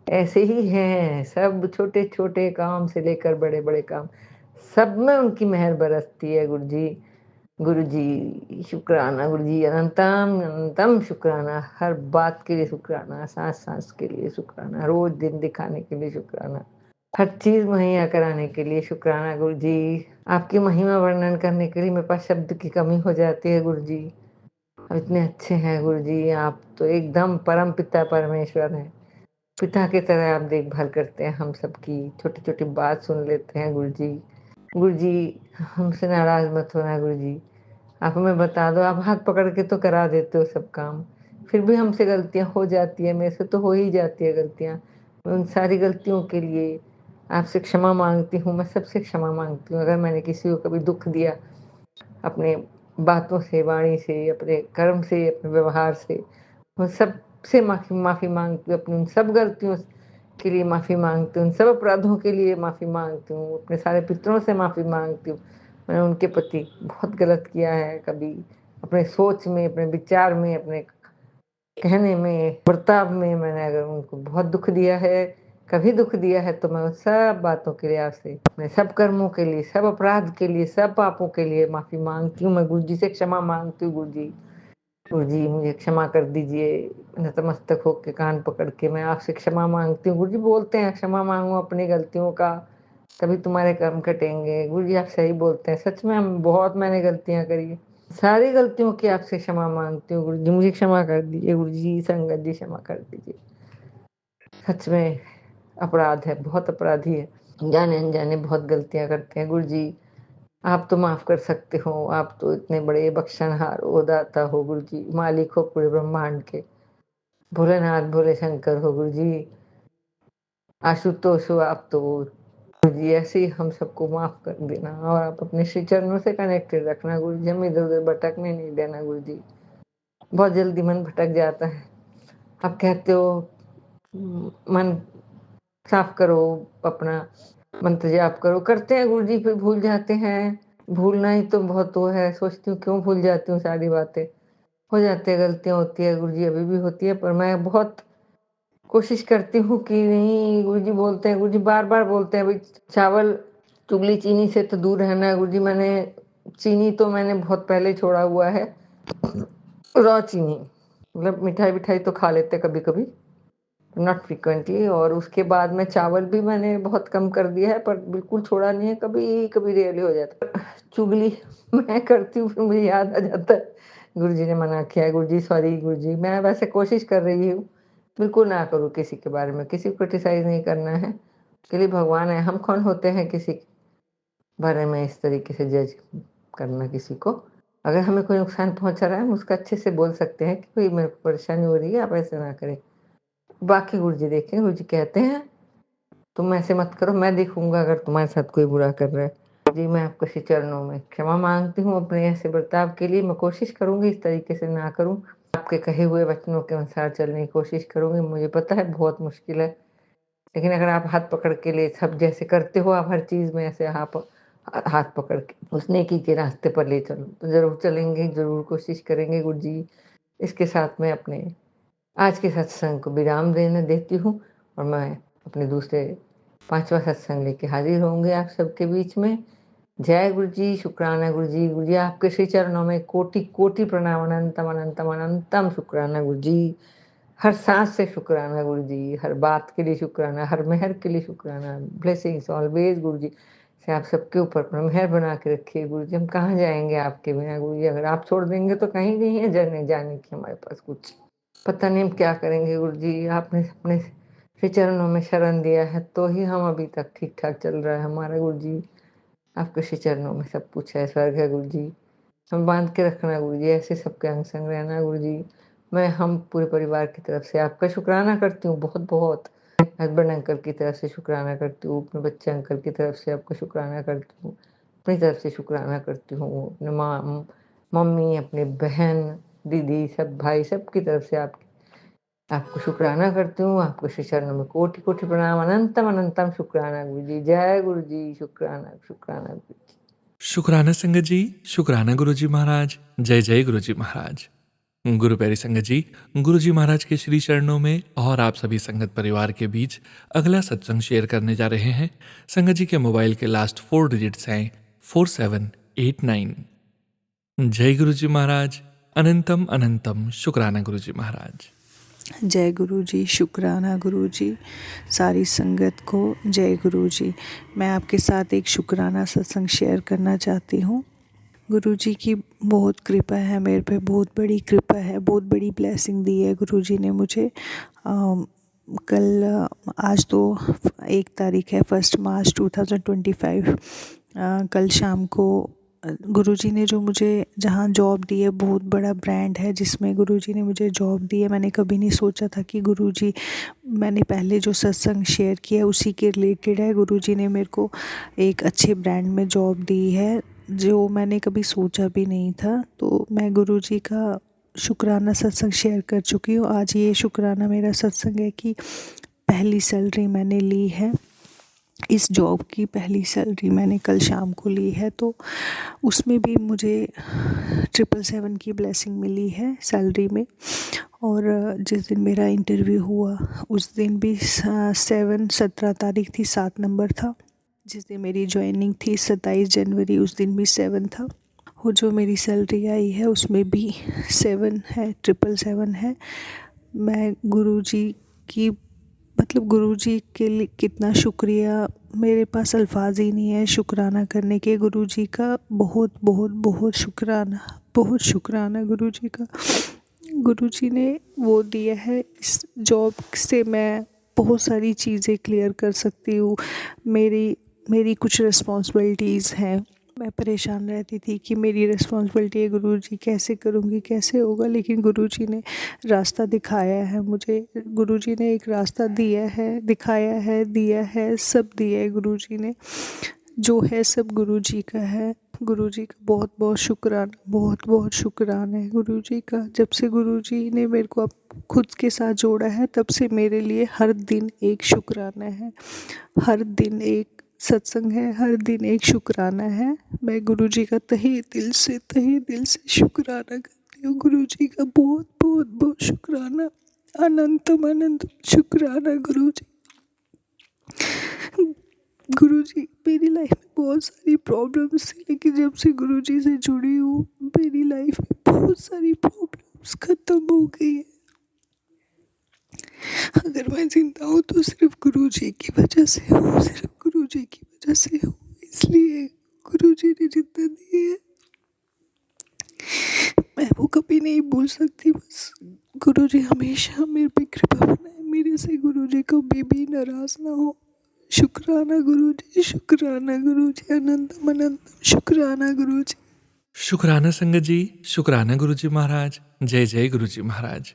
ऐसे ही हैं। सब छोटे-छोटे काम से लेकर बड़े-बड़े काम, सब में उनकी मेहर बरसती है गुरुजी। गुरुजी शुक्राना, गुरुजी अनंतम अनंतम शुक्राना, हर बात के लिए शुक्राना, सांस-सांस के लिए शुक्राना, रोज़ दिन दिखाने के लिए शुक्राना, हर चीज़ मुहैया कराने के लिए शुक्राना गुरुजी। आपकी महिमा वर्णन करने के लिए मेरे पास शब्द की कमी हो जाती है गुरुजी। आप इतने अच्छे हैं गुरुजी, आप तो एकदम परम पिता परमेश्वर हैं। पिता की तरह आप देखभाल करते हैं हम सबकी, छोटी-छोटी बात सुन लेते हैं गुरुजी। गुरुजी हमसे नाराज़ मत होना गुरुजी। आप हमें बता दो, आप हाथ पकड़ के तो करा देते हो सब काम, फिर भी हमसे गलतियाँ हो जाती है, मेरे से तो हो ही जाती है गलतियाँ। उन सारी गलतियों के लिए आपसे क्षमा माँगती हूँ, मैं सबसे क्षमा माँगती हूँ। अगर मैंने किसी को कभी दुःख दिया, अपने बातों से, वाणी से, अपने कर्म से, अपने व्यवहार से, मैं सबसे माफ़ी माँगती हूँ, अपनी उन सब गलतियों के लिए माफ़ी माँगती हूँ, उन सब अपराधों के लिए माफ़ी माँगती हूँ, अपने सारे पितरों से माफ़ी माँगती हूँ। मैंने उनके प्रति बहुत गलत किया है, कभी अपने सोच में, अपने विचार में, अपने कहने में, बर्ताव में मैंने अगर उनको बहुत दुःख दिया है, कभी दुःख दिया है, तो मैं उन सब बातों के लिए आपसे, अपने सब कर्मों के लिए, सब अपराध के लिए, सब पापों के लिए माफ़ी माँगती हूँ। मैं गुरुजी से क्षमा माँगती हूँ गुरुजी। गुरुजी मुझे क्षमा कर दीजिए। नतमस्तक होके कान पकड़ के मैं आपसे क्षमा माँगती हूँ। गुरुजी बोलते हैं क्षमा माँगो अपनी गलतियों का, तभी तुम्हारे कर्म कटेंगे। गुरुजी आप सही बोलते हैं, सच में मैंने गलतियाँ करी हैं। सारी गलतियों की आपसे क्षमा माँगती हूँ गुरुजी, मुझे क्षमा कर दीजिए गुरुजी, संगत जी क्षमा कर दीजिए। सच में अपराध है, बहुत अपराधी है। जाने-अनजाने बहुत गलतियाँ करते हैं गुरुजी। आप तो माफ़ कर सकते हो, आप तो इतने बड़े बख्शनहार हो, दाता हो गुरुजी, मालिक हो पूरे ब्रह्मांड के। भोलेनाथ, भोले शंकर हो गुरुजी, आशुतोष हो आप तो। गुरुजी ऐसे ही हम सबको माफ़ कर देना और आप अपने श्री चरणों से कनेक्टेड रखना गुरुजी, हमें इधर-उधर भटकने नहीं देना गुरुजी। बहुत जल्दी मन भटक जाता है। आप कहते हो मन साफ करो, अपना मंत्र जाप करो, करते हैं गुरुजी फिर भूल जाते हैं। भूलना ही तो बहुत वो है, सोचती हूँ क्यों भूल जाती हूँ सारी बातें। हो जाती है, गलतियाँ होती है गुरुजी, अभी भी होती है, पर मैं बहुत कोशिश करती हूँ कि नहीं। गुरुजी बोलते हैं, गुरुजी बार-बार बोलते हैं भई चावल चुगली चीनी से तो दूर रहना है गुरुजी। मैंने चीनी तो मैंने बहुत पहले छोड़ा हुआ है। रॉ चीनी, मतलब मिठाई-विठाई तो खा लेते हैं कभी-कभी, नॉट फ्रीक्वेंटली। और उसके बाद में चावल भी मैंने बहुत कम कर दिया है, पर बिल्कुल छोड़ा नहीं है, कभी-कभी रेयरली हो जाता है। चुगली मैं करती हूँ, फिर मुझे याद आ जाता है गुरुजी ने मना किया है, गुरुजी सॉरी गुरुजी। मैं वैसे कोशिश कर रही हूँ, बिल्कुल ना करूँ किसी के बारे में, किसी को क्रिटिसाइज़ नहीं करना है, उसके लिए भगवान है, हम कौन होते हैं किसी के बारे में इस तरीके से जज करना किसी को। अगर हमें कोई नुकसान पहुँचा रहा है, हम उसको अच्छे से बोल सकते हैं कि भई मेरे को परेशानी हो रही है, आप ऐसे ना करें। बाकी गुरुजी देखें, गुरुजी कहते हैं तुम ऐसे मत करो, मैं देखूँगा अगर तुम्हारे साथ कोई बुरा कर रहा है। जी, मैं आपके श्री चरणों में क्षमा माँगती हूँ अपने ऐसे बर्ताव के लिए। मैं कोशिश करूँगी इस तरीके से ना करूँ, आपके कहे हुए वचनों के अनुसार चलने की कोशिश करूँगी। मुझे पता है बहुत मुश्किल है, लेकिन अगर आप हाथ पकड़ के ले सब जैसे करते हो आप हर चीज़ में ऐसे आप हाथ पकड़ के उस नेकी के रास्ते पर ले चलो, तो ज़रूर चलेंगे, ज़रूर कोशिश करेंगे गुरुजी। इसके साथ मैं अपने आज के सत्संग को विराम देने देती हूँ और मैं अपने दूसरे 5वां सत्संग लेके हाज़िर होंगे आप सबके बीच में। जय गुरु जी, शुक्राना गुरु जी। गुरु जी आपके श्री चरणों में कोटि कोटि प्रणाम, अनंतम अनंतम अनंतम शुक्राना गुरु जी। हर सांस से शुक्राना गुरु जी, हर बात के लिए शुक्राना, हर मेहर के लिए शुक्राना। ब्लेसिंग्स ऑलवेज गुरु जी से आप सबके ऊपर अपना मेहर बना के रखिए गुरु जी। हम कहाँ जाएंगे आपके बिना गुरु जी, अगर आप छोड़ देंगे तो कहीं नहीं है जाने जाने की हमारे पास कुछ, पता नहीं हम क्या करेंगे गुरु जी। आपने अपने श्री चरणों में शरण दिया है तो ही हम अभी तक ठीक ठाक चल रहा है हमारा गुरु जी। आपके श्री चरणों में सब कुछ है, स्वर्ग है गुरु जी। हम बांध के रखना गुरु जी, ऐसे सबके अंग संग रहना गुरु जी। मैं हम पूरे परिवार की तरफ से आपका शुक्राना करती हूँ बहुत बहुत। हस्बैंड अंकल की तरफ से शुक्राना करती हूँ, अपने बच्चे अंकल की तरफ से आपका शुक्राना करती हूँ, अपनी तरफ से शुक्राना करती हूँ, अपने माँ मम्मी, अपने बहन दीदी सब भाई सब की तरफ से आपको शुक्राना करती हूँ। आपको श्री चरणों में कोटि कोटि प्रणाम, अनंतम अनंतम शुक्राना गुरु जी। जय गुरु जी, शुक्राना शुक्राना गुरु जी। शुक्राना संगत जी, शुक्राना गुरु जी महाराज। जय जय गुरु जी महाराज। गुरु प्यारी संगत जी, गुरु जी महाराज के श्री चरणों में और आप सभी संगत परिवार के बीच अगला सत्संग शेयर करने जा रहे हैं। संगत जी के मोबाइल के लास्ट 4 डिजिट्स हैं 4789। जय गुरु जी महाराज। अनंतम अनंतम शुक्राना गुरु जी महाराज। जय गुरु जी, शुक्राना गुरु जी, सारी संगत को जय गुरु जी। मैं आपके साथ एक शुक्राना सत्संग शेयर करना चाहती हूँ। गुरु जी की बहुत कृपा है मेरे पे, बहुत बड़ी कृपा है, बहुत बड़ी ब्लेसिंग दी है गुरु जी ने मुझे। आज तो 1 तारीख है, 1 मार्च 2025। कल शाम को गुरुजी ने जो मुझे जहाँ जॉब दी है, बहुत बड़ा ब्रांड है जिसमें गुरुजी ने मुझे जॉब दी है। मैंने कभी नहीं सोचा था कि गुरुजी, मैंने पहले जो सत्संग शेयर किया उसी के रिलेटेड है। गुरुजी ने मेरे को एक अच्छे ब्रांड में जॉब दी है जो मैंने कभी सोचा भी नहीं था। तो मैं गुरुजी का शुक्राना सत्संग शेयर कर चुकी हूँ। आज ये शुक्राना मेरा सत्संग है कि पहली सैलरी मैंने ली है, इस जॉब की पहली सैलरी मैंने कल शाम को ली है। तो उसमें भी मुझे 777 की ब्लेसिंग मिली है सैलरी में। और जिस दिन मेरा इंटरव्यू हुआ उस दिन भी 17 तारीख थी, 7 नंबर था। जिस दिन मेरी ज्वाइनिंग थी 27 जनवरी, उस दिन भी 7 था। और जो मेरी सैलरी आई है उसमें भी 7 है, 777 है। मैं गुरुजी की, मतलब गुरुजी के लिए कितना शुक्रिया, मेरे पास अल्फाज ही नहीं है शुक्राना करने के। गुरुजी का बहुत बहुत बहुत शुक्राना, बहुत शुक्राना गुरुजी का। गुरुजी ने वो दिया है, इस जॉब से मैं बहुत सारी चीज़ें क्लियर कर सकती हूँ। मेरी कुछ रिस्पॉन्सिबिलिटीज़ हैं। मैं परेशान रहती थी कि मेरी रिस्पॉन्सिबिलिटी है गुरुजी, कैसे करूँगी, कैसे होगा। लेकिन गुरुजी ने रास्ता दिखाया है मुझे। गुरुजी ने एक रास्ता दिया है, दिखाया है, दिया है, सब दिया है गुरुजी ने। जो है सब गुरुजी का है। गुरुजी का बहुत बहुत शुक्राना, बहुत बहुत शुक्राना है गुरुजी का। जब से गुरुजी ने मेरे को अब खुद के साथ जोड़ा है तब से मेरे लिए हर दिन एक शुक्राना है, हर दिन एक सत्संग है, हर दिन एक शुक्राना है। मैं गुरुजी का तहे दिल से शुक्राना करती हूँ। गुरुजी का बहुत बहुत बहुत शुक्राना, अनंतम अनंत शुक्राना गुरुजी। गुरुजी, मेरी लाइफ में बहुत सारी प्रॉब्लम्स थी, लेकिन जब से गुरुजी से जुड़ी हूँ मेरी लाइफ में बहुत सारी प्रॉब्लम्स ख़त्म हो गई है। अगर मैं जिंदा हूँ तो सिर्फ गुरुजी की वजह से हूँ, सिर्फ गुरुजी की वजह से हूँ। इसलिए गुरुजी ने जितना दिए मैं वो कभी नहीं भूल सकती। बस गुरुजी हमेशा मेरे पे कृपा बनाए, मेरे से गुरुजी कभी भी नाराज ना हो। शुक्राना गुरुजी, शुक्राना गुरुजी, अनंतम अनंतम शुक्राना गुरुजी। शुक्राना संगत जी, शुक्राना गुरु जी महाराज। जय जय गुरु जी महाराज।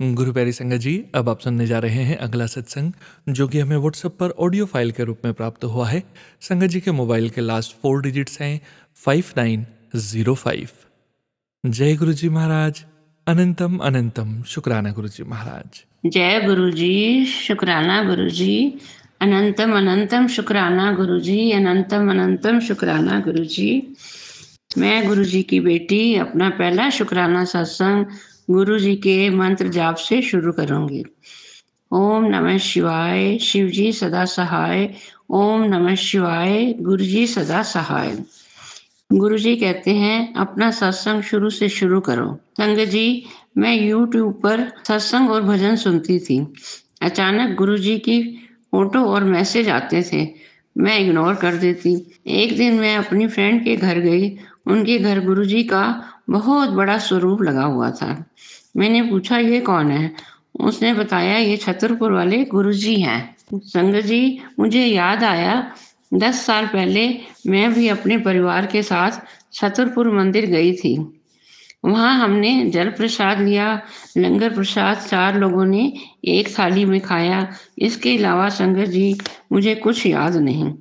गुरु प्यारी संगत जी, अब आप सुनने जा रहे हैं अगला सत्संग जो कि हमें व्हाट्सएप पर ऑडियो फाइल के रूप में प्राप्त हुआ है। संगत जी के मोबाइल के लास्ट 4 डिजिट्स हैं 5905। जय गुरु जी महाराज। अनंतम अनंतम शुक्राना गुरु जी महाराज। जय गुरु जी, शुक्राना गुरु जी, अनंतम अनंतम शुक्राना गुरु जी, अनंतम अनंतम शुक्राना गुरु जी। मैं गुरु जी की बेटी अपना पहला शुक्राना सत्संग गुरु जी के मंत्र जाप से शुरू करूंगी। ओम नमः शिवाय, शिव जी सदा सहाय। ओम नमः शिवाय, गुरु जी सदा सहाय। गुरुजी कहते हैं अपना सत्संग शुरू से शुरू करो। संगत जी, मैं यूट्यूब पर सत्संग और भजन सुनती थी। अचानक गुरुजी की फोटो और मैसेज आते थे। मैं इग्नोर कर देती। एक दिन मैं अपनी फ्रेंड के घर गई। उनके घर गुरुजी का बहुत बड़ा स्वरूप लगा हुआ था। मैंने पूछा ये कौन है? उसने बताया ये छतरपुर वाले गुरुजी हैं। संगत जी, मुझे याद आया 10 साल पहले मैं भी अपने परिवार के साथ छतरपुर मंदिर गई थी। वहाँ हमने जल प्रसाद लिया। लंगर प्रसाद 4 लोगों ने एक थाली में खाया। इसके अलावा संगत जी मुझे कुछ याद नहीं।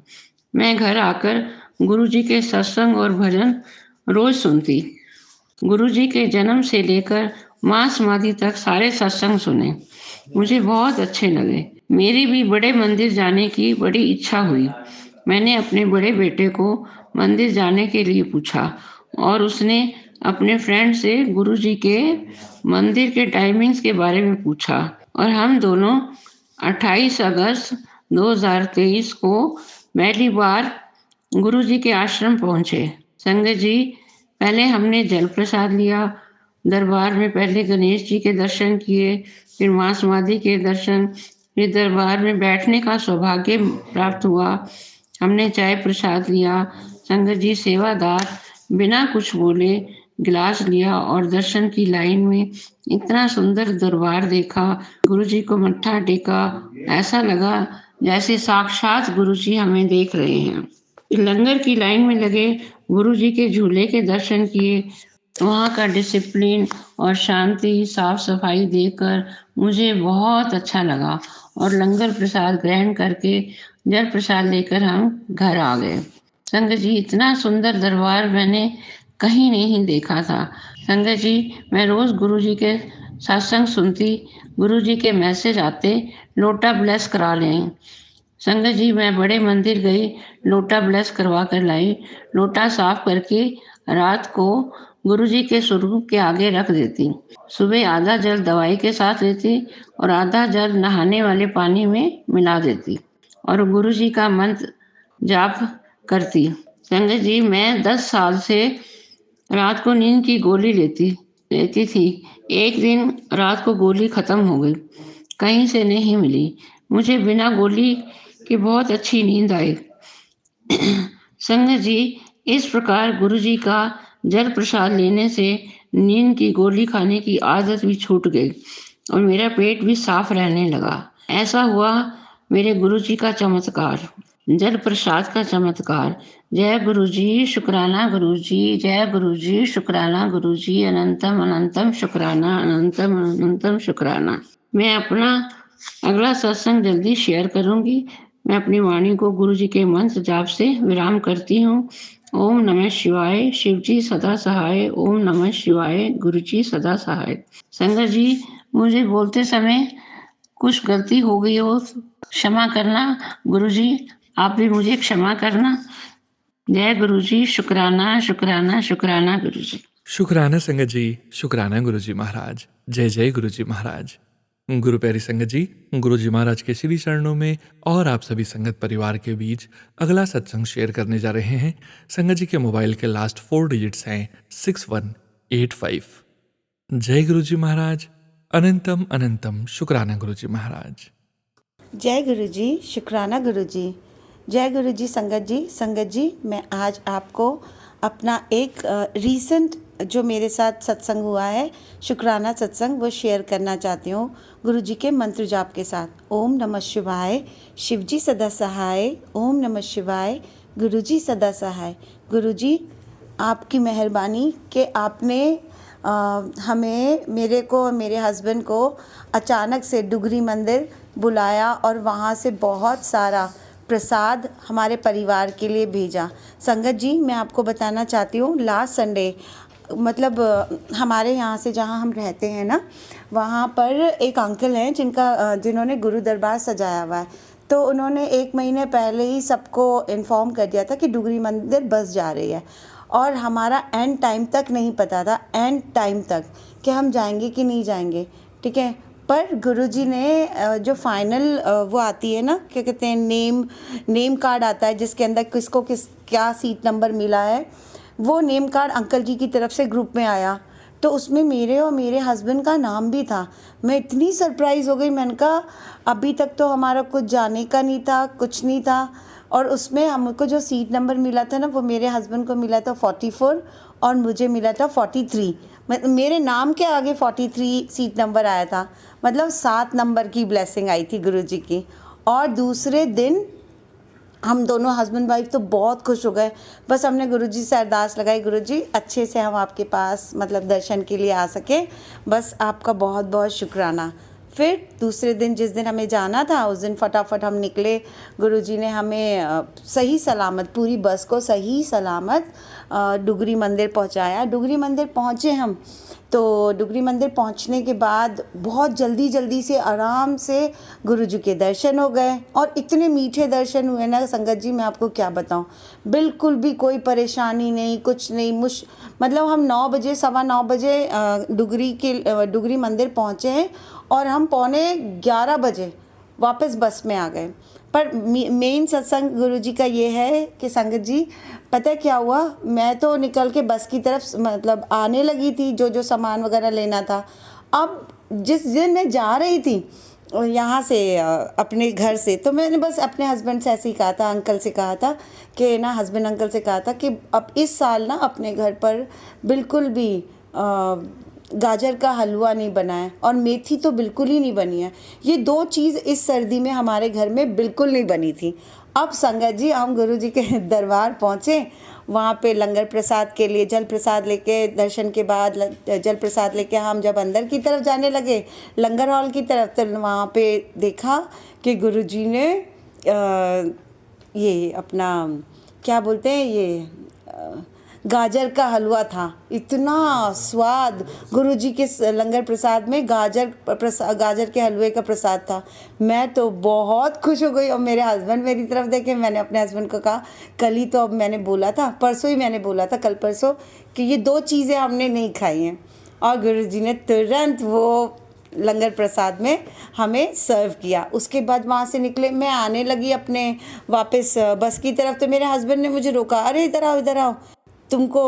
मैं घर आकर गुरुजी के सत्संग और भजन रोज सुनती। गुरुजी के जन्म से लेकर मां समाधि तक सारे सत्संग सुने। मुझे बहुत अच्छे लगे। मेरी भी बड़े मंदिर जाने की बड़ी इच्छा हुई। मैंने अपने बड़े बेटे को मंदिर जाने के लिए पूछा और उसने अपने फ्रेंड से गुरुजी के मंदिर के टाइमिंग्स के बारे में पूछा और हम दोनों 28 अगस्त 2023 को पहली बार गुरुजी के आश्रम पहुंचे। संगत जी, पहले हमने जल प्रसाद लिया। दरबार में पहले गणेश जी के दर्शन किए, फिर मां समाधि के दर्शन, फिर दरबार में बैठने का सौभाग्य प्राप्त हुआ। हमने चाय प्रसाद लिया। संगत जी, सेवादार बिना कुछ बोले गिलास लिया और दर्शन की लाइन में इतना सुंदर दरबार देखा। गुरुजी को मत्था टेका। ऐसा लगा जैसे साक्षात गुरुजी हमें देख रहे हैं। लंगर की लाइन में लगे गुरुजी के झूले के दर्शन किए। वहाँ का डिसिप्लिन और शांति, साफ सफाई देखकर मुझे बहुत अच्छा लगा और लंगर प्रसाद ग्रहण करके जल प्रसाद लेकर हम घर आ गए। संगत जी, इतना सुंदर दरबार मैंने कहीं नहीं देखा था। संगत जी, मैं रोज गुरुजी के सत्संग सुनती। गुरुजी के मैसेज आते, लोटा ब्लेस करा लें। संगत जी, मैं बड़े मंदिर गई, लोटा ब्लेस करवा कर लाई। लोटा साफ करके रात को गुरुजी के स्वरूप के आगे रख देती। सुबह आधा जल दवाई के साथ लेती और आधा जल नहाने वाले पानी में मिला देती और गुरुजी का मंत्र जाप करती। संगत जी, मैं 10 साल से रात को नींद की गोली लेती थी। एक दिन रात को गोली खत्म हो गई, कहीं से नहीं मिली। मुझे बिना गोली की बहुत अच्छी नींद आई। संगत जी, इस प्रकार गुरुजी का जल प्रसाद लेने से नींद की गोली खाने की आदत भी छूट गई और मेरा पेट भी साफ रहने लगा। ऐसा हुआ मेरे गुरुजी का चमत्कार, जल प्रसाद का चमत्कार। जय गुरुजी, शुक्राना गुरुजी, जय गुरुजी, शुक्राना गुरुजी, अनंतम अनंतम शुक्राना, अनंतम अनंतम शुक्राना। मैं अपना अगला सत्संग जल्दी शेयर करूंगी। मैं अपनी वाणी को गुरुजी के मंत्र जाप से विराम करती हूँ। ओम नमः शिवाय, शिवजी सदा सहाय। ओम नमः शिवाय, गुरुजी सदा सहाय। संगत जी, मुझे बोलते समय कुछ गलती हो गई हो क्षमा करना। गुरुजी, आप भी मुझे क्षमा करना। जय गुरुजी, शुक्राना शुक्राना शुक्राना गुरुजी। शुक्राना संगत जी, शुक्राना गुरुजी महाराज। जय जय गुरुजी महाराज। गुरु प्यारी संगत जी, गुरुजी महाराज के श्री चरणों में और आप सभी संगत परिवार के बीच अगला सत्संग शेयर करने जा रहे हैं। संगत जी के मोबाइल के लास्ट 4 डिजिट्स हैं 6185। जय गुरुजी महाराज। अनंतम अनंतम शुक्राना गुरुजी महाराज। जय गुरु जी, शुक्राना गुरु जी। जय गुरु जी संगत जी, मैं आज आपको अपना एक रीसेंट जो मेरे साथ सत्संग हुआ है, शुक्राना सत्संग, वो शेयर करना चाहती हूँ गुरु जी के मंत्र जाप के साथ। ओम नमः शिवाय, शिवजी सदा सहाय। ओम नमः शिवाय, गुरु जी सदा सहाय। गुरु जी, आपकी मेहरबानी कि आपने हमें, मेरे को और मेरे हस्बैंड को अचानक से डुगरी मंदिर बुलाया और वहाँ से बहुत सारा प्रसाद हमारे परिवार के लिए भेजा। संगत जी, मैं आपको बताना चाहती हूँ, लास्ट संडे मतलब हमारे यहाँ से जहाँ हम रहते हैं ना, वहाँ पर एक अंकल हैं जिन्होंने गुरु दरबार सजाया हुआ है। तो उन्होंने 1 महीने पहले ही सबको इन्फॉर्म कर दिया था कि डुगरी मंदिर बस जा रही है और हमारा एंड टाइम तक नहीं पता था, एंड टाइम तक कि हम जाएंगे कि नहीं जाएंगे, ठीक है। पर गुरुजी ने जो फाइनल वो आती है ना, क्या कहते हैं, नेम कार्ड आता है जिसके अंदर किसको क्या सीट नंबर मिला है, वो नेम कार्ड अंकल जी की तरफ से ग्रुप में आया, तो उसमें मेरे और मेरे हस्बैंड का नाम भी था। मैं इतनी सरप्राइज़ हो गई, मैंने कहा अभी तक तो हमारा कुछ जाने का नहीं था, कुछ नहीं था। और उसमें हमको जो सीट नंबर मिला था ना, वो मेरे हस्बैंड को मिला था 44 और मुझे मिला था 43। मेरे नाम के आगे 43 सीट नंबर आया था, मतलब 7 नंबर की ब्लेसिंग आई थी गुरुजी की। और दूसरे दिन हम दोनों हस्बैंड वाइफ तो बहुत खुश हो गए। बस हमने गुरुजी से अरदास लगाई, गुरुजी अच्छे से हम आपके पास मतलब दर्शन के लिए आ सके, बस आपका बहुत बहुत शुक्राना। फिर दूसरे दिन जिस दिन हमें जाना था, उस दिन फटाफट हम निकले। गुरुजी ने हमें सही सलामत, पूरी बस को सही सलामत डुगरी मंदिर पहुंचाया। डुगरी मंदिर पहुंचे हम, तो डुगरी मंदिर पहुंचने के बाद बहुत जल्दी जल्दी से आराम से गुरुजी के दर्शन हो गए। और इतने मीठे दर्शन हुए ना संगत जी, मैं आपको क्या बताऊं, बिल्कुल भी कोई परेशानी नहीं, कुछ नहीं। मतलब हम 9 बजे, 9:15 बजे डुगरी मंदिर पहुंचे हैं और हम 11:15 बजे वापस बस में आ गए। पर मेन सत्संग गुरुजी का ये है कि संगत जी, पता है क्या हुआ, मैं तो निकल के बस की तरफ मतलब आने लगी थी, जो सामान वगैरह लेना था। अब जिस दिन मैं जा रही थी यहाँ से अपने घर से, तो मैंने बस अपने हस्बैंड से ऐसे ही कहा था, अंकल से कहा था कि ना, हस्बैंड अंकल से कहा था कि अब इस साल ना अपने घर पर बिल्कुल भी गाजर का हलवा नहीं बना है और मेथी तो बिल्कुल ही नहीं बनी है। ये 2 चीज़ इस सर्दी में हमारे घर में बिल्कुल नहीं बनी थी। अब संगत जी, हम गुरुजी के दरबार पहुँचे, वहाँ पे लंगर प्रसाद के लिए जल प्रसाद लेके, दर्शन के बाद जल प्रसाद लेके हम जब अंदर की तरफ जाने लगे, लंगर हॉल की तरफ, तो वहाँ पे देखा कि गुरुजी ने ये अपना क्या बोलते हैं, ये गाजर का हलवा था। इतना स्वाद गुरुजी के लंगर प्रसाद में गाजर के हलवे का प्रसाद था। मैं तो बहुत खुश हो गई। और मेरे हस्बैंड मेरी तरफ देखे, मैंने अपने हस्बैंड को कहा, कल ही तो अब मैंने बोला था, परसों ही मैंने बोला था, कल परसों, कि ये 2 चीज़ें हमने नहीं खाई हैं। और गुरुजी ने तुरंत वो लंगर प्रसाद में हमें सर्व किया। उसके बाद वहाँ से निकले, मैं आने लगी अपने वापस बस की तरफ, तो मेरे हस्बैंड ने मुझे रोका, अरे इधर आओ, इधर आओ, तुमको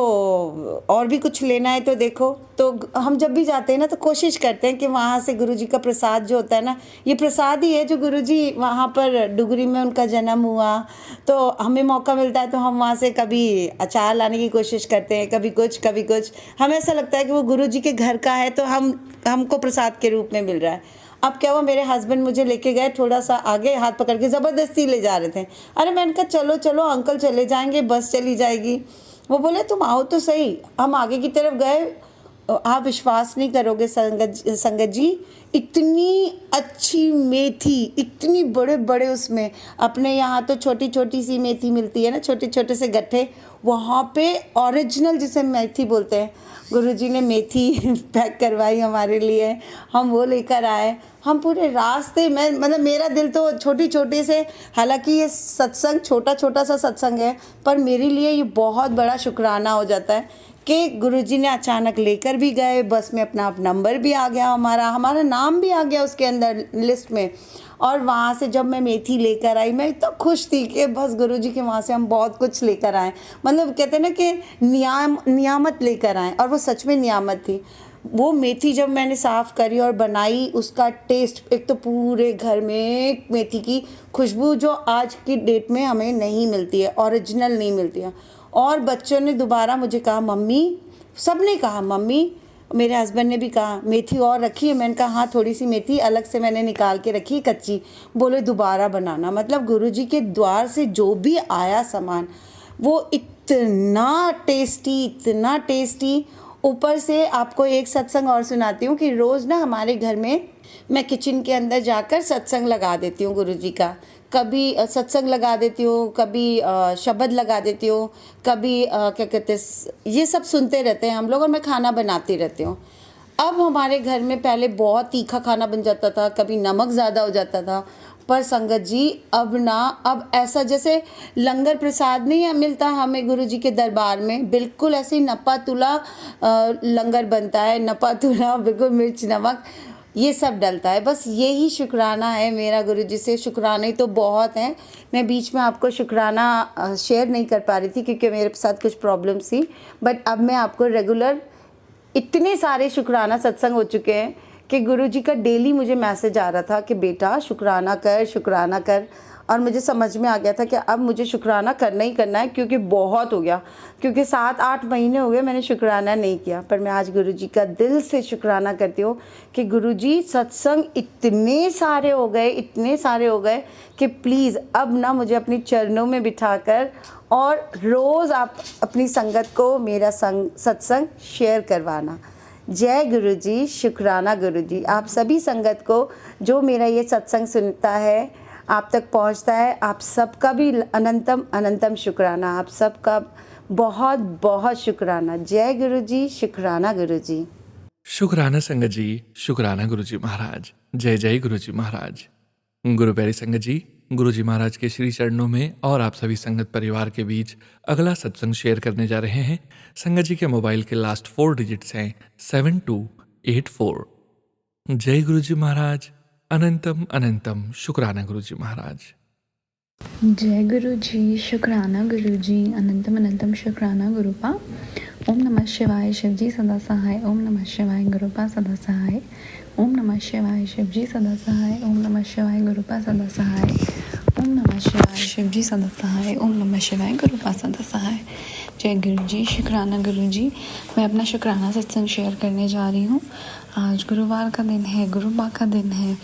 और भी कुछ लेना है तो देखो। तो हम जब भी जाते हैं ना, तो कोशिश करते हैं कि वहाँ से गुरुजी का प्रसाद जो होता है ना, ये प्रसाद ही है जो गुरुजी वहाँ पर डुगरी में उनका जन्म हुआ, तो हमें मौका मिलता है तो हम वहाँ से कभी अचार लाने की कोशिश करते हैं, कभी कुछ कभी कुछ। हमें ऐसा लगता है कि वो गुरुजी के घर का है, तो हमको प्रसाद के रूप में मिल रहा है। अब क्या हुआ, मेरे हस्बैंड मुझे लेके गए थोड़ा सा आगे, हाथ पकड़ के ज़बरदस्ती ले जा रहे थे। अरे मैंने कहा चलो चलो अंकल, चले जाएंगे, बस चली जाएगी। वो बोले तुम आओ तो सही। हम आगे की तरफ गए, आप विश्वास नहीं करोगे संगत जी, इतनी अच्छी मेथी, इतनी बड़े बड़े, उसमें अपने यहाँ तो छोटी छोटी सी मेथी मिलती है ना, छोटे छोटे से गट्ठे, वहाँ पे ओरिजिनल जिसे मेथी बोलते हैं, गुरुजी ने मेथी पैक करवाई हमारे लिए, हम वो लेकर आए। हम पूरे रास्ते में, मतलब मेरा दिल तो छोटी छोटी से, हालांकि ये सत्संग छोटा छोटा सा सत्संग है, पर मेरे लिए ये बहुत बड़ा शुक्राना हो जाता है कि गुरुजी ने अचानक लेकर भी गए, बस में अपना नंबर भी आ गया, हमारा नाम भी आ गया उसके अंदर लिस्ट में। और वहाँ से जब मैं मेथी लेकर आई, मैं इतना खुश थी कि बस गुरुजी के वहाँ से हम बहुत कुछ लेकर आए। मतलब कहते हैं ना कि नियामत लेकर आए, और वो सच में नियामत थी। वो मेथी जब मैंने साफ़ करी और बनाई, उसका टेस्ट, एक तो पूरे घर में मेथी की खुशबू जो आज की डेट में हमें नहीं मिलती है, ओरिजिनल नहीं मिलती है। और बच्चों ने दोबारा मुझे कहा मम्मी, सब ने कहा मम्मी, मेरे हस्बैंड ने भी कहा मेथी और रखी है। मैंने कहा हाँ, थोड़ी सी मेथी अलग से मैंने निकाल के रखी कच्ची। बोले दोबारा बनाना। मतलब गुरुजी के द्वार से जो भी आया सामान, वो इतना टेस्टी। ऊपर से आपको एक सत्संग और सुनाती हूँ कि रोज़ ना हमारे घर में मैं किचन के अंदर जाकर सत्संग लगा देती हूँ गुरुजी का। कभी सत्संग लगा देती हूँ, कभी शब्द लगा देती हूँ, कभी क्या कहते हैं, ये सब सुनते रहते हैं हम लोग, और मैं खाना बनाती रहती हूँ। अब हमारे घर में पहले बहुत तीखा खाना बन जाता था, कभी नमक ज़्यादा हो जाता था, पर संगत जी अब ऐसा जैसे लंगर प्रसाद नहीं मिलता हमें गुरुजी के दरबार में, बिल्कुल ऐसे ही नपा तुला लंगर बनता है, नपा तुला बिल्कुल मिर्च नमक। ये सब डलता है। बस यही शुक्राना है मेरा गुरुजी से। शुक्राने तो बहुत हैं, मैं बीच में आपको शुक्राना शेयर नहीं कर पा रही थी क्योंकि मेरे साथ कुछ प्रॉब्लम्स थी, बट अब मैं आपको रेगुलर इतने सारे शुक्राना सत्संग हो चुके हैं कि गुरुजी का डेली मुझे मैसेज आ रहा था कि बेटा शुक्राना कर, शुक्राना कर। और मुझे समझ में आ गया था कि अब मुझे शुक्राना करना ही करना है क्योंकि बहुत हो गया, क्योंकि 7-8 महीने हो गए मैंने शुक्राना नहीं किया। पर मैं आज गुरुजी का दिल से शुक्राना करती हूँ कि गुरुजी सत्संग इतने सारे हो गए, इतने सारे हो गए कि प्लीज़ अब ना मुझे अपनी चरणों में बिठाकर और रोज़ आप अपनी संगत को मेरा सत्संग शेयर करवाना। जय गुरुजी, शुक्राना गुरुजी। आप सभी संगत को जो मेरा ये सत्संग सुनता है, आप तक पहुंचता है, आप सबका भी अनंतम अनंतम शुक्राना। आप सबका बहुत बहुत शुक्राना। जय गुरुजी, शुक्राना गुरुजी। शुक्राना संगत जी, शुक्राना गुरुजी महाराज। जय जय गुरुजी महाराज। गुरु प्यारी संगत जी, गुरुजी महाराज के श्री चरणों में और आप सभी संगत परिवार के बीच अगला सत्संग शेयर करने जा रहे हैं। संगत जी के मोबाइल के लास्ट 4 डिजिट्स हैं 7284। जय गुरुजी महाराज, अनंतम अनंतम शुक्राना गुरुजी महाराज। जय गुरु जी, शुक्राना गुरु जी, अनंतम अनंतम शुक्राना गुरुपा। ओम नमः शिवाय, शिव जी सदा सहाय। ओम नमः शिवाय, गुरुपा सदा सहाय। ओम नमः शिवाय, शिव जी सदा सहाय। ओम नमः शिवाय, गुरुपा सदा सहाय। ओम नमः शिवाय, शिव जी सदा सहाय। ओम नमः शिवाय, गुरुपा सदा सहाय। जय गुरु जी, शुक्राना गुरु जी। मैं अपना शुक्राना सत्संग शेयर करने जा रही हूँ। आज गुरुवार का दिन है, गुरुबा का दिन है,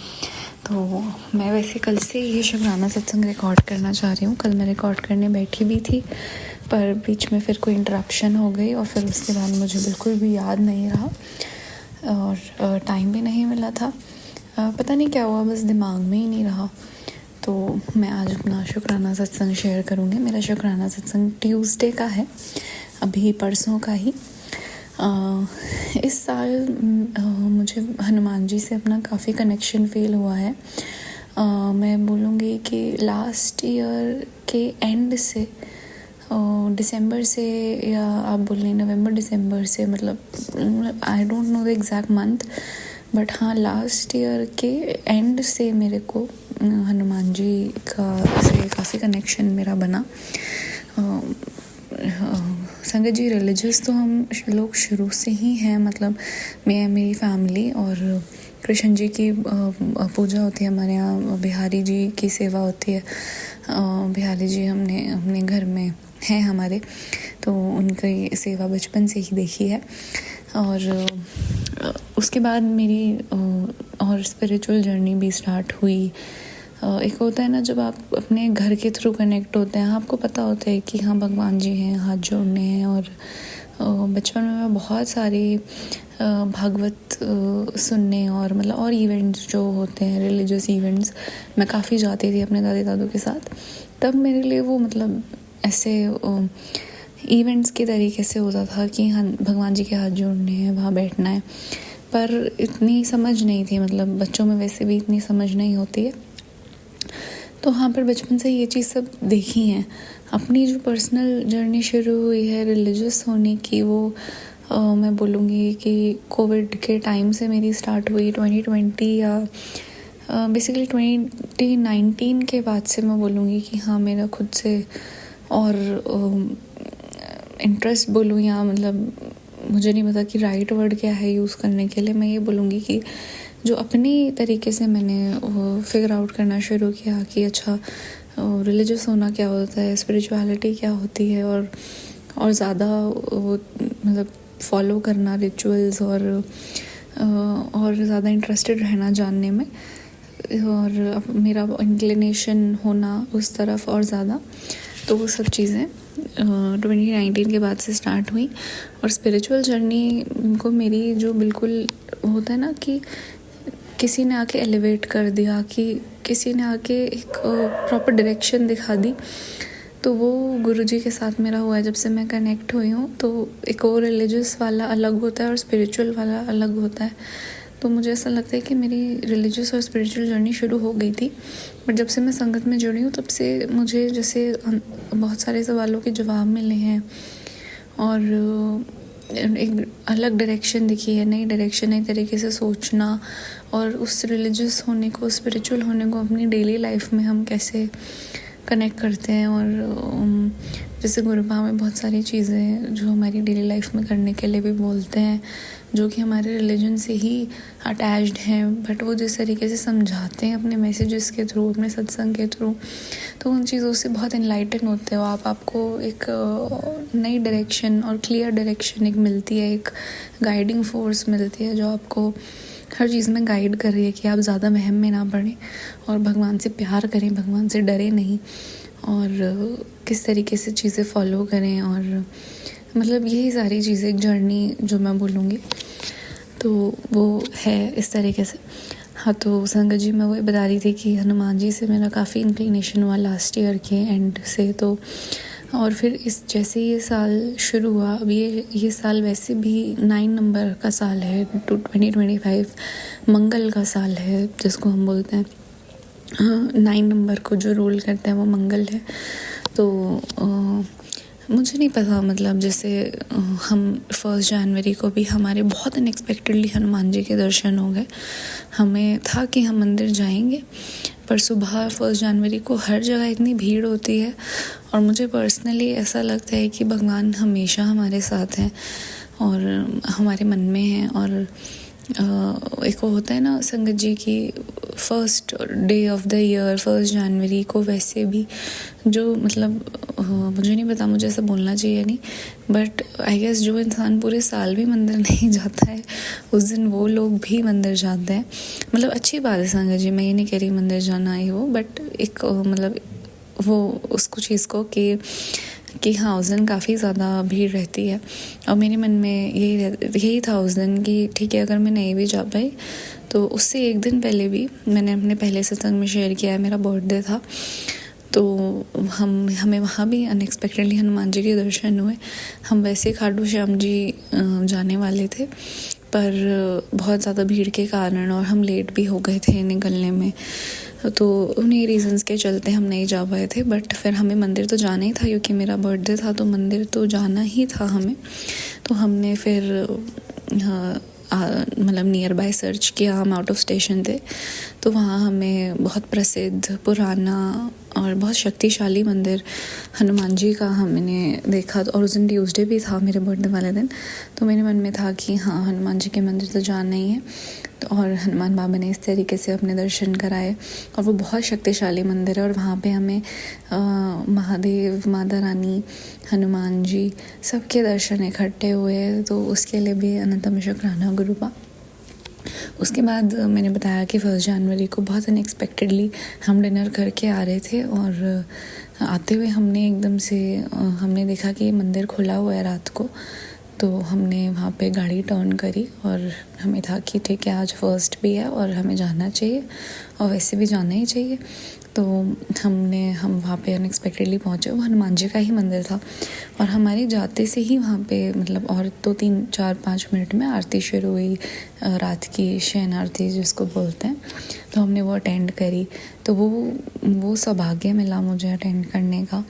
तो मैं वैसे कल से ये शुक्राना सत्संग रिकॉर्ड करना चाह रही हूँ। कल मैं रिकॉर्ड करने बैठी भी थी, पर बीच में फिर कोई इंटरप्शन हो गई और फिर उसके बाद मुझे बिल्कुल भी याद नहीं रहा और टाइम भी नहीं मिला था। पता नहीं क्या हुआ, बस दिमाग में ही नहीं रहा। तो मैं आज अपना शुक्राना सत्संग शेयर करूँगी। मेरा शुक्राना सत्संग ट्यूसडे का है, अभी परसों का ही। इस साल मुझे हनुमान जी से अपना काफ़ी कनेक्शन फील हुआ है। मैं बोलूँगी कि लास्ट ईयर के एंड से, दिसंबर से, या आप बोल लें नवंबर दिसंबर से, मतलब I don't know the exact month, but हाँ लास्ट ईयर के एंड से मेरे को हनुमान जी का से काफ़ी कनेक्शन मेरा बना। संगत जी, रिलीजियस तो हम लोग शुरू से ही हैं, मतलब मैं, मेरी फैमिली, और कृष्ण जी की पूजा होती है हमारे यहाँ। बिहारी जी की सेवा होती है। बिहारी जी हमने घर में हैं हमारे, तो उनकी सेवा बचपन से ही देखी है। और उसके बाद मेरी और स्पिरिचुअल जर्नी भी स्टार्ट हुई। एक होता है ना, जब आप अपने घर के थ्रू कनेक्ट होते हैं, आपको पता होता है कि हाँ भगवान जी हैं, हाथ जोड़ने हैं। और बचपन में मैं बहुत सारी भागवत सुनने और मतलब और इवेंट्स जो होते हैं, रिलीजियस इवेंट्स, मैं काफ़ी जाती थी अपने दादी दादू के साथ। तब मेरे लिए वो मतलब ऐसे इवेंट्स के तरीके से होता था कि हाँ भगवान जी के हाथ जोड़ने हैं, वहाँ बैठना है। पर इतनी समझ नहीं थी, मतलब बच्चों में वैसे भी इतनी समझ नहीं होती है। तो हाँ, पर बचपन से ये चीज़ सब देखी हैं। अपनी जो पर्सनल जर्नी शुरू हुई है रिलीजियस होने की, वो मैं बोलूँगी कि कोविड के टाइम से मेरी स्टार्ट हुई। 2020 या बेसिकली 2019 के बाद से मैं बोलूँगी कि हाँ मेरा खुद से और इंटरेस्ट बोलूँ, या मतलब मुझे नहीं पता कि राइट वर्ड क्या है यूज़ करने के लिए। मैं ये बोलूँगी कि जो अपनी तरीके से मैंने फिगर आउट करना शुरू किया कि अच्छा रिलीजियस होना क्या होता है, स्पिरिचुअलिटी क्या होती है, और ज़्यादा वो मतलब फॉलो करना रिचुअल्स, और ज़्यादा इंटरेस्टेड रहना जानने में, और मेरा इंक्लिनेशन होना उस तरफ और ज़्यादा। तो वो सब चीज़ें 2019 के बाद से स्टार्ट हुई। और स्पिरिचुअल जर्नी को मेरी जो बिल्कुल होता है ना कि किसी ने आके एलिवेट कर दिया, कि किसी ने आके एक प्रॉपर डायरेक्शन दिखा दी, तो वो गुरुजी के साथ मेरा हुआ है। जब से मैं कनेक्ट हुई हूँ, तो एक और रिलीजियस वाला अलग होता है और स्पिरिचुअल वाला अलग होता है। तो मुझे ऐसा लगता है कि मेरी रिलीजियस और स्पिरिचुअल जर्नी शुरू हो गई थी, बट जब से मैं संगत में जुड़ी हूँ तब से मुझे जैसे बहुत सारे सवालों के जवाब मिले हैं, और एक अलग डायरेक्शन दिखी है, नई डायरेक्शन, नई तरीके से सोचना और उस रिलीजियस होने को, स्पिरिचुअल होने को अपनी डेली लाइफ में हम कैसे कनेक्ट करते हैं। और जैसे गुरुपा हमें बहुत सारी चीज़ें जो हमारी डेली लाइफ में करने के लिए भी बोलते हैं, जो कि हमारे रिलीजन से ही अटैच्ड हैं, बट वो जिस तरीके से समझाते हैं अपने मैसेजेस के थ्रू, अपने सत्संग के थ्रू, तो उन चीज़ों से बहुत इनलाइटन होते हो आपको एक नई डायरेक्शन और क्लियर डायरेक्शन एक मिलती है, एक गाइडिंग फोर्स मिलती है जो आपको हर चीज़ में गाइड कर रही है कि आप ज़्यादा वहम में ना पड़ें और भगवान से प्यार करें, भगवान से डरे नहीं, और किस तरीके से चीज़ें फॉलो करें। और मतलब यही सारी चीज़ें, एक जर्नी जो मैं बोलूँगी तो वो है इस तरीके से। हाँ, तो संगत जी मैं वही बता रही थी कि हनुमान जी से मेरा काफ़ी इंक्लिनेशन हुआ लास्ट ईयर के एंड से, तो और फिर इस जैसे ये साल शुरू हुआ, अब ये साल वैसे भी 9 नंबर का साल है, 2025 मंगल का साल है जिसको हम बोलते हैं। 9 नंबर को जो रूल करते हैं वो मंगल है। तो मुझे नहीं पता, मतलब जैसे हम 1 जनवरी को भी हमारे बहुत अनएक्सपेक्टेडली हनुमान जी के दर्शन हो गए। हमें था कि हम मंदिर जाएंगे, पर सुबह 1 जनवरी को हर जगह इतनी भीड़ होती है और मुझे पर्सनली ऐसा लगता है कि भगवान हमेशा हमारे साथ हैं और हमारे मन में हैं। और एक वो होता है ना संगत जी की first day of the year 1 जनवरी को, वैसे भी जो मतलब मुझे नहीं पता मुझे ऐसा बोलना चाहिए नहीं, बट आई गेस जो इंसान पूरे साल भी मंदिर नहीं जाता है उस दिन वो लोग भी मंदिर जाते हैं। मतलब अच्छी बात है संगत जी, मैं ये नहीं कह रही मंदिर जाना ही हो, बट एक मतलब वो उसको चीज़ को कि हाँ उस दिन काफ़ी ज़्यादा भीड़ रहती है। और मेरे मन में यही था उस दिन कि ठीक है, अगर मैं नहीं भी जा पाई तो उससे एक दिन पहले भी मैंने अपने पहले सत्संग में शेयर किया है, मेरा बर्थडे था, तो हमें वहाँ भी अनएक्सपेक्टेडली हनुमान जी के दर्शन हुए। हम वैसे खाटू श्याम जी जाने वाले थे, पर बहुत ज़्यादा भीड़ के कारण और हम लेट भी हो गए थे निकलने में, तो उन्हीं रीजंस के चलते हम नहीं जा पाए थे। बट फिर हमें मंदिर तो जाना ही था क्योंकि मेरा बर्थडे था, तो मंदिर तो जाना ही था हमें। तो हमने फिर मतलब नियर बाय सर्च किया, हम आउट ऑफ स्टेशन थे, तो वहाँ हमें बहुत प्रसिद्ध पुराना और बहुत शक्तिशाली मंदिर हनुमान जी का हमने देखा। और उस दिन ट्यूसडे भी था मेरे बर्थडे वाले दिन, तो मेरे मन में था कि हाँ हनुमान जी के मंदिर तो जाना ही है। तो और हनुमान बाबा ने इस तरीके से अपने दर्शन कराए और वो बहुत शक्तिशाली मंदिर है। और वहाँ पे हमें महादेव, माता रानी, हनुमान जी सबके दर्शन इकट्ठे हुए, तो उसके लिए भी अनंतम शुक्राना गुरुपा। उसके बाद मैंने बताया कि 1 जनवरी को बहुत अनएक्सपेक्टेडली हम डिनर करके आ रहे थे और आते हुए हमने एकदम से हमने देखा कि मंदिर खुला हुआ है रात को, तो हमने वहाँ पे गाड़ी टर्न करी और हमें था कि ठीक है आज फर्स्ट भी है और हमें जाना चाहिए और वैसे भी जाना ही चाहिए। तो हम वहाँ पे अनएक्सपेक्टेडली पहुँचे। वो हनुमान जी का ही मंदिर था और हमारे जाते से ही वहाँ पे मतलब और 2, 3, 4, 5 मिनट में आरती शुरू हुई, रात की शयन आरती जिसको बोलते हैं, तो हमने वो अटेंड करी। तो वो सौभाग्य मिला मुझे अटेंड करने का।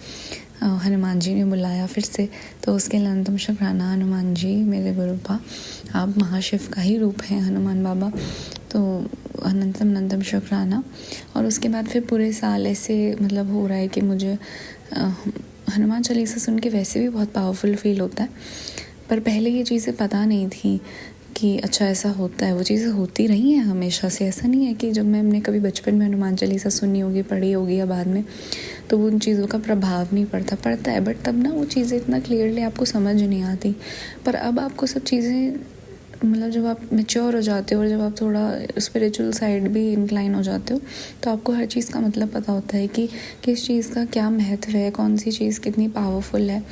हनुमान जी ने बुलाया फिर से, तो उसके लिए अनंतम शुक्राना हनुमान जी मेरे गुरुपा, आप महाशिव का ही रूप हैं हनुमान बाबा, तो अनंतम शुक्राना। और उसके बाद फिर पूरे साल ऐसे मतलब हो रहा है कि मुझे हनुमान चालीसा सुन के वैसे भी बहुत पावरफुल फील होता है, पर पहले ये चीज़ें पता नहीं थी कि अच्छा ऐसा होता है। वो चीज़ें होती रही हैं हमेशा से, ऐसा नहीं है कि जब हमने कभी बचपन में हनुमान चालीसा सुनी होगी, पढ़ी होगी या बाद में, तो उन चीज़ों का प्रभाव नहीं पड़ता है, बट तब ना वो चीज़ें इतना क्लियरली आपको समझ नहीं आती। पर अब आपको सब चीज़ें मतलब जब आप मैच्योर हो जाते हो और जब आप थोड़ा स्पिरिचुअल साइड भी इंक्लाइन हो जाते हो, तो आपको हर चीज़ का मतलब पता होता है कि किस चीज़ का क्या महत्व है, कौन सी चीज़ कितनी पावरफुल है।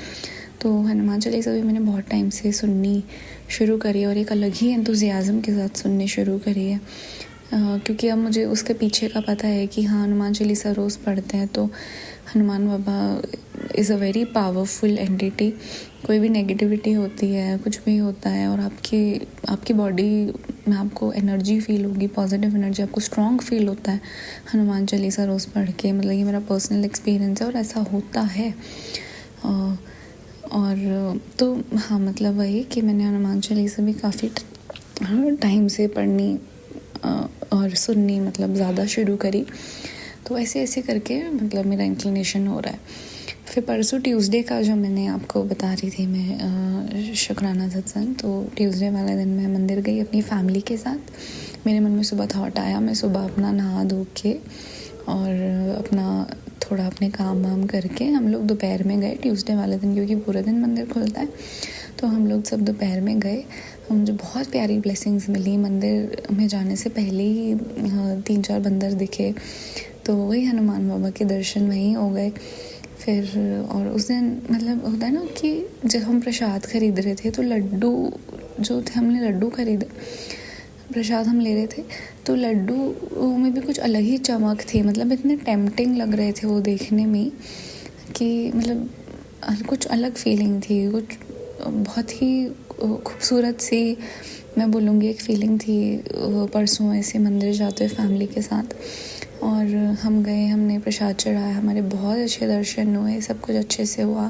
तो हनुमान चालीसा भी मैंने बहुत टाइम से सुननी शुरू करी और एक अलग ही एंथुजियाज़म के साथ सुननी शुरू करी है, क्योंकि अब मुझे उसके पीछे का पता है कि हाँ हनुमान चालीसा रोज़ पढ़ते हैं तो Hanuman Baba is a very powerful entity. कोई भी नेगेटिविटी होती है, कुछ भी होता है और आपकी बॉडी में आपको एनर्जी फील होगी, पॉजिटिव एनर्जी, आपको स्ट्रॉन्ग फील होता है हनुमान चालीसा रोज़ पढ़ के। मतलब ये मेरा पर्सनल एक्सपीरियंस है और ऐसा होता है। और तो हाँ, मतलब वही कि मैंने हनुमान चालीसा भी काफ़ी टाइम से पढ़नी और सुननी मतलब ज़्यादा शुरू करी। तो ऐसे ऐसे करके मतलब मेरा इंक्लिनेशन हो रहा है। फिर परसों ट्यूसडे का जो मैंने आपको बता रही थी मैं शुक्राना सत्संग, तो ट्यूसडे वाले दिन मैं मंदिर गई अपनी फैमिली के साथ। मेरे मन में सुबह थॉट आया, मैं सुबह अपना नहा धो के और अपना थोड़ा अपने काम वाम करके हम लोग दोपहर में गए ट्यूसडे वाले दिन, क्योंकि पूरे दिन मंदिर खुलता है। तो हम लोग सब दोपहर में गए। मुझे बहुत प्यारी ब्लेसिंग्स मिली। मंदिर में जाने से पहले ही 3-4 बंदर दिखे, तो वही हनुमान बाबा के दर्शन वहीं हो गए। फिर और उस दिन मतलब होता है ना कि जब हम प्रसाद खरीद रहे थे तो लड्डू जो थे, हमने लड्डू खरीदे, प्रसाद हम ले रहे थे, तो लड्डू में भी कुछ अलग ही चमक थी। मतलब इतने टेम्पटिंग लग रहे थे वो देखने में कि मतलब कुछ अलग फीलिंग थी, कुछ बहुत ही खूबसूरत सी मैं बोलूँगी एक फीलिंग थी। परसों ऐसे मंदिर जाते हुए फैमिली के साथ, और हम गए, हमने प्रसाद चढ़ाया, हमारे बहुत अच्छे दर्शन हुए, सब कुछ अच्छे से हुआ।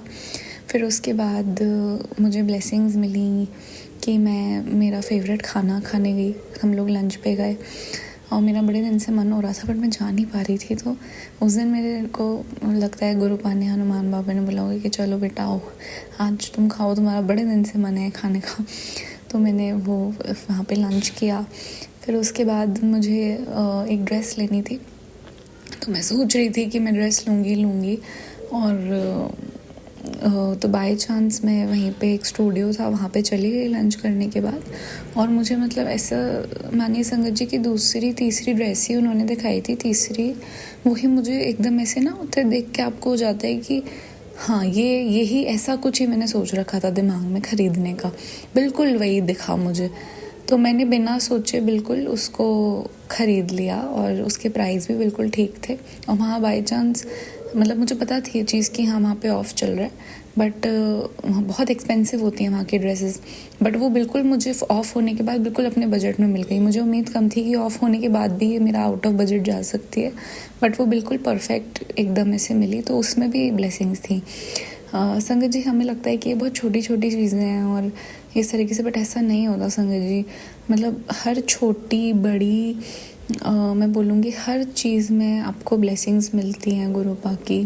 फिर उसके बाद मुझे ब्लेसिंग्स मिली कि मैं मेरा फेवरेट खाना खाने गई। हम लोग लंच पे गए और मेरा बड़े दिन से मन हो रहा था बट मैं जा नहीं पा रही थी। तो उस दिन मेरे को लगता है गुरुपा ने, हनुमान बाबा ने बोला होगा कि चलो बेटा आओ, आज तुम खाओ, तुम्हारा बड़े दिन से मन है खाने का। तो मैंने वो वहाँ पे लंच किया। फिर उसके बाद मुझे एक ड्रेस लेनी थी, तो मैं सोच रही थी कि मैं ड्रेस लूँगी और तो बाय चांस मैं वहीं पे एक स्टूडियो था, वहाँ पे चली गई लंच करने के बाद। और मुझे मतलब ऐसा मानिए संगत जी की दूसरी तीसरी ड्रेस ही उन्होंने दिखाई थी, तीसरी वही मुझे एकदम ऐसे ना उधर देख के आपको हो जाता है कि हाँ यही ऐसा कुछ ही मैंने सोच रखा था दिमाग में खरीदने का, बिल्कुल वही दिखा मुझे। तो मैंने बिना सोचे बिल्कुल उसको ख़रीद लिया और उसके प्राइस भी बिल्कुल ठीक थे। और वहाँ बाई चांस मतलब मुझे पता थी ये चीज़ कि हाँ वहाँ पे ऑफ़ चल रहा है, बट बहुत एक्सपेंसिव होती हैं वहाँ की ड्रेसेस, बट वो बिल्कुल मुझे ऑफ़ होने के बाद बिल्कुल अपने बजट में मिल गई। मुझे उम्मीद कम थी कि ऑफ़ होने के बाद भी ये मेरा आउट ऑफ बजट जा सकती है, बट वो बिल्कुल परफेक्ट एकदम ऐसे मिली। तो उसमें भी ब्लेसिंग्स थी। संगत जी, हमें लगता है कि ये बहुत छोटी छोटी चीज़ें हैं और इस तरीके से, बट ऐसा नहीं होता संगत जी। मतलब हर छोटी बड़ी मैं बोलूँगी हर चीज़ में आपको ब्लेसिंग्स मिलती हैं गुरुपा की।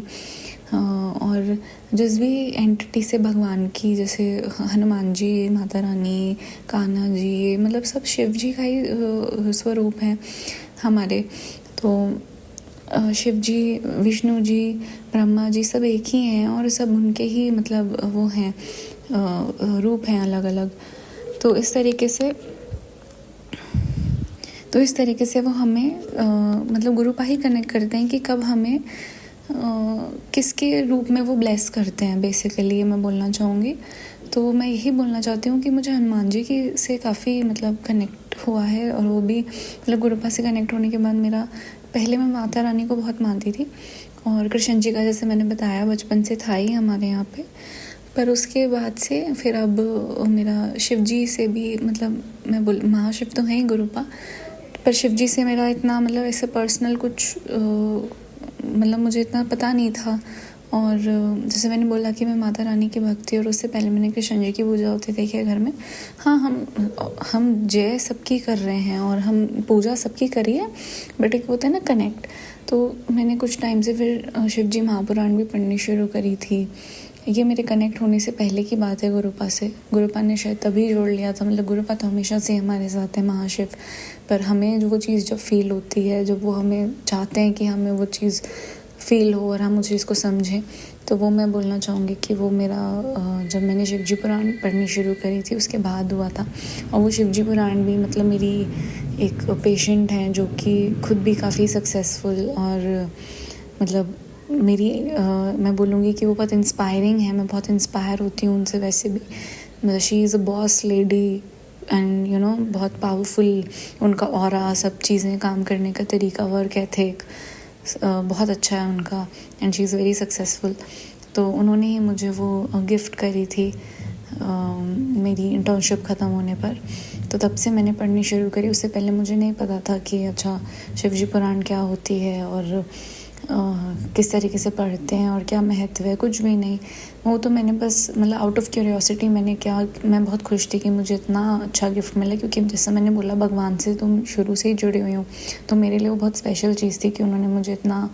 और जिस भी एंटिटी से भगवान की, जैसे हनुमान जी, माता रानी, कान्हा जी, मतलब सब शिव जी का ही स्वरूप हैं हमारे। तो शिव जी, विष्णु जी, ब्रह्मा जी सब एक ही हैं और सब उनके ही मतलब वो हैं, रूप हैं अलग अलग। तो इस तरीके से वो हमें मतलब गुरुपा ही कनेक्ट करते हैं कि कब हमें किसके रूप में वो ब्लेस करते हैं, बेसिकली ये मैं बोलना चाहूँगी। तो मैं यही बोलना चाहती हूँ कि मुझे हनुमान जी की से काफ़ी मतलब कनेक्ट हुआ है, और वो भी मतलब गुरुपा से कनेक्ट होने के बाद मेरा, पहले मैं माता रानी को बहुत मानती थी और कृष्ण जी का जैसे मैंने बताया बचपन से था ही हमारे यहाँ पे, पर उसके बाद से फिर अब मेरा शिव जी से भी मतलब मैं महाशिव तो हैं ही गुरुपा, पर शिव जी से मेरा इतना मतलब ऐसे पर्सनल कुछ मतलब मुझे इतना पता नहीं था। और जैसे मैंने बोला कि मैं माता रानी की भक्ति, और उससे पहले मैंने कृष्ण जी की पूजा होती देखी घर में। हाँ, हम जय सबकी कर रहे हैं और हम पूजा सबकी करी है, बट एक होता है ना कनेक्ट। तो मैंने कुछ टाइम से फिर शिव जी महापुराण भी पढ़नी शुरू करी थी। ये मेरे कनेक्ट होने से पहले की बात है गुरुपा से। गुरुपा ने शायद तभी जोड़ लिया था, मतलब गुरुपा तो हमेशा से हमारे साथ है महाशिव, पर हमें जो वो चीज़ जब फील होती है, जब वो हमें चाहते हैं कि हमें वो चीज़ फील हो और हम उस चीज़ को समझें, तो वो मैं बोलना चाहूँगी कि वो मेरा जब मैंने शिवजी पुराण पढ़नी शुरू करी थी उसके बाद हुआ था। और वो शिवजी पुराण भी मतलब मेरी एक पेशेंट हैं जो कि खुद भी काफ़ी सक्सेसफुल, और मतलब मेरी मैं बोलूँगी कि वो बहुत इंस्पायरिंग है। मैं बहुत इंस्पायर होती हूँ उनसे वैसे भी। मतलब she is a boss lady and you know बहुत पावरफुल, उनका ऑरा, सब चीज़ें, काम करने का तरीका, वर्क एथिक बहुत अच्छा है उनका, and she is very successful. तो उन्होंने ही मुझे वो गिफ्ट करी थी मेरी इंटर्नशिप ख़त्म होने पर। तो तब से मैंने पढ़नी शुरू करी। उससे पहले मुझे नहीं पता था कि अच्छा शिवजी पुराण क्या होती है, और किस तरीके से पढ़ते हैं और क्या महत्व है, कुछ भी नहीं। वो तो मैंने बस मतलब आउट ऑफ क्यूरियोसिटी मैंने क्या, मैं बहुत खुश थी कि मुझे इतना अच्छा गिफ्ट मिला, क्योंकि जैसे मैंने बोला भगवान से तो शुरू से ही जुड़ी हुई हूँ, तो मेरे लिए वो बहुत स्पेशल चीज़ थी कि उन्होंने मुझे इतना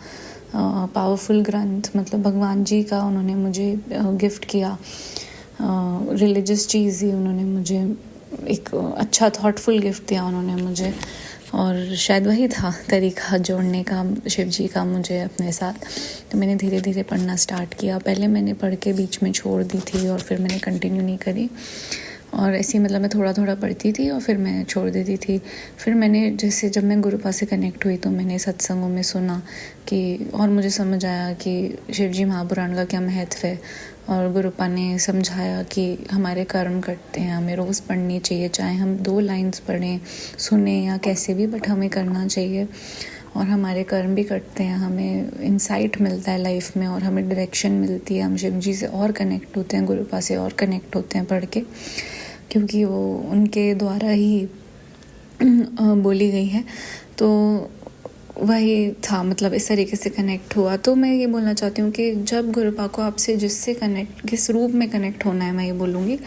पावरफुल ग्रंथ, मतलब भगवान जी का उन्होंने मुझे गिफ्ट किया। रिलीजियस चीज़ ही उन्होंने मुझे एक अच्छा थॉटफुल गिफ्ट दिया उन्होंने मुझे, और शायद वही था तरीका जोड़ने का शिव जी का मुझे अपने साथ। तो मैंने धीरे धीरे पढ़ना स्टार्ट किया। पहले मैंने पढ़ के बीच में छोड़ दी थी और फिर मैंने कंटिन्यू नहीं करी, और ऐसे ही मतलब मैं थोड़ा थोड़ा पढ़ती थी और फिर मैं छोड़ देती थी। फिर मैंने जैसे जब मैं गुरुपा से कनेक्ट हुई तो मैंने सत्संगों में सुना कि, और मुझे समझ आया कि शिव जी महापुराण का क्या महत्व है, और गुरुपा ने समझाया कि हमारे कर्म करते हैं, हमें रोज़ पढ़नी चाहिए, चाहे हम 2 लाइन्स पढ़ें, सुने या कैसे भी, बट हमें करना चाहिए। और हमारे कर्म भी करते हैं, हमें इंसाइट मिलता है लाइफ में और हमें डायरेक्शन मिलती है, हम शिव जी से और कनेक्ट होते हैं, गुरुपा से और कनेक्ट होते हैं पढ़ के, क्योंकि वो उनके द्वारा ही बोली गई है। तो वही था, मतलब इस तरीके से कनेक्ट हुआ। तो मैं ये बोलना चाहती हूँ कि जब गुरुपा को आपसे जिससे कनेक्ट, किस रूप में कनेक्ट होना है मैं ये बोलूँगी,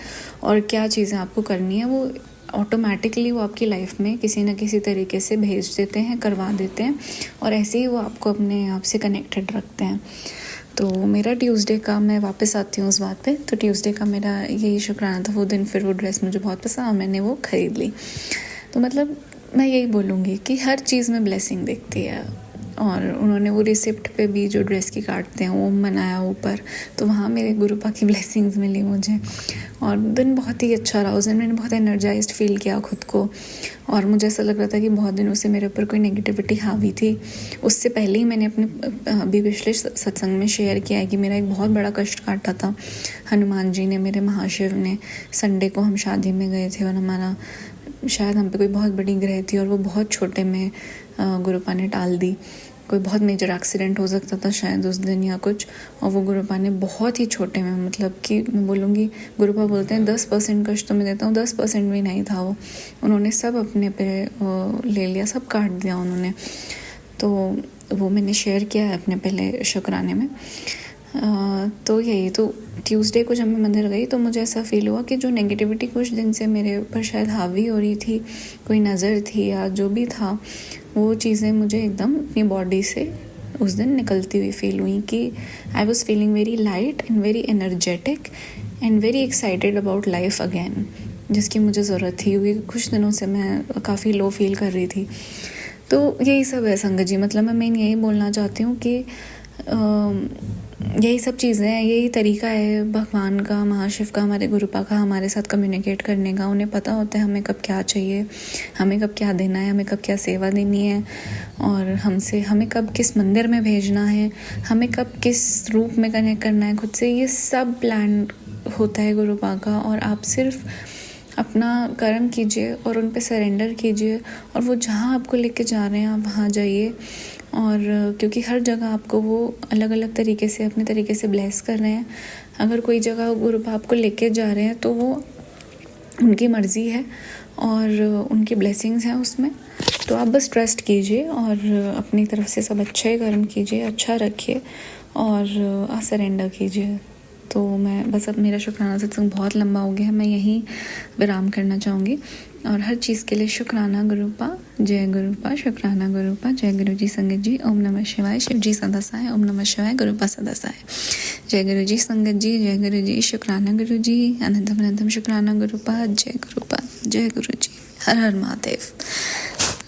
और क्या चीज़ें आपको करनी है, वो ऑटोमेटिकली वो आपकी लाइफ में किसी न किसी तरीके से भेज देते हैं, करवा देते हैं, और ऐसे ही वो आपको अपने आप से कनेक्टेड रखते हैं। तो मेरा ट्यूसडे का, मैं वापस आती हूँ उस बात पे, तो ट्यूसडे का मेरा यही शुक्राना था। वो दिन फिर वो ड्रेस मुझे बहुत पसंद और मैंने वो ख़रीद ली। तो मतलब मैं यही बोलूँगी कि हर चीज़ में ब्लेसिंग दिखती है, और उन्होंने वो रिसिप्ट पे भी जो ड्रेस की काटते हैं ओम बनाया ऊपर, तो वहाँ मेरे गुरुपा की ब्लेसिंग्स मिली मुझे, और दिन बहुत ही अच्छा रहा। उस दिन मैंने बहुत एनर्जाइज्ड फील किया खुद को, और मुझे ऐसा लग रहा था कि बहुत दिनों से मेरे ऊपर कोई नेगेटिविटी हावी थी। उससे पहले ही मैंने अपने अभी पिछले सत्संग में शेयर किया है कि मेरा एक बहुत बड़ा कष्ट काटा था हनुमान जी ने, मेरे महाशिव ने। संडे को हम शादी में गए थे और हमारा शायद हम पे कोई बहुत बड़ी ग्रह थी और वो बहुत छोटे में गुरुपा ने टाल दी। कोई बहुत मेजर एक्सीडेंट हो सकता था शायद उस दिन या कुछ, और वो गुरुपा ने बहुत ही छोटे में, मतलब कि मैं बोलूँगी, गुरुपा बोलते हैं 10% कष्ट तो मैं देता हूँ, 10% भी नहीं था वो। उन्होंने सब अपने पे ले लिया, सब काट दिया उन्होंने। तो वो मैंने शेयर किया है अपने पहले शुक्राने में। तो यही, तो ट्यूसडे को जब मैं मंदिर गई तो मुझे ऐसा फील हुआ कि जो नेगेटिविटी कुछ दिन से मेरे ऊपर शायद हावी हो रही थी, कोई नज़र थी या जो भी था, वो चीज़ें मुझे एकदम अपनी बॉडी से उस दिन निकलती हुई फील हुई कि I was feeling very light and very energetic and very excited about life again, जिसकी मुझे ज़रूरत थी, क्योंकि कुछ दिनों से मैं काफ़ी लो फील कर रही थी। तो यही सब है संगत जी, मतलब मैं मेन यही बोलना चाहती हूँ कि यही सब चीज़ें हैं, यही तरीका है भगवान का, महाशिव का, हमारे गुरुपा का हमारे साथ कम्युनिकेट करने का। उन्हें पता होता है हमें कब क्या चाहिए, हमें कब क्या देना है, हमें कब क्या सेवा देनी है, और हमें कब किस मंदिर में भेजना है, हमें कब किस रूप में कनेक्ट करना है खुद से। ये सब प्लान होता है गुरुपा का, और आप सिर्फ अपना कर्म कीजिए और उन पे सरेंडर कीजिए, और वो जहाँ आपको लेके जा रहे हैं आप वहाँ जाइए। और क्योंकि हर जगह आपको वो अलग अलग तरीके से, अपने तरीके से ब्लेस कर रहे हैं। अगर कोई जगह गुरुपा आपको लेके जा रहे हैं तो वो उनकी मर्ज़ी है और उनकी ब्लेसिंग्स हैं उसमें। तो आप बस ट्रस्ट कीजिए और अपनी तरफ से सब अच्छे कर्म कीजिए, अच्छा रखिए और सरेंडर कीजिए। तो मैं बस, अब मेरा शुक्राना सत्संग बहुत लंबा हो गया है, मैं यहीं विराम करना चाहूँगी। और हर चीज़ के लिए शुक्राना गुरुपा, जय गुरुपा, शुक्राना गुरुपा, जय गुरु जी संगत जी, ओम नमः शिवाय, शिव जी सदा सहाय, ओम नमः शिवाय, गुरुपा सदा सहाय। जय गुरु जी संगत जी, जय गुरु जी, शुक्राना गुरु जी, अनंतम अनंतम शुक्राना गुरुपा, जय गुरुपा, जय गुरु जी, हर हर महादेव,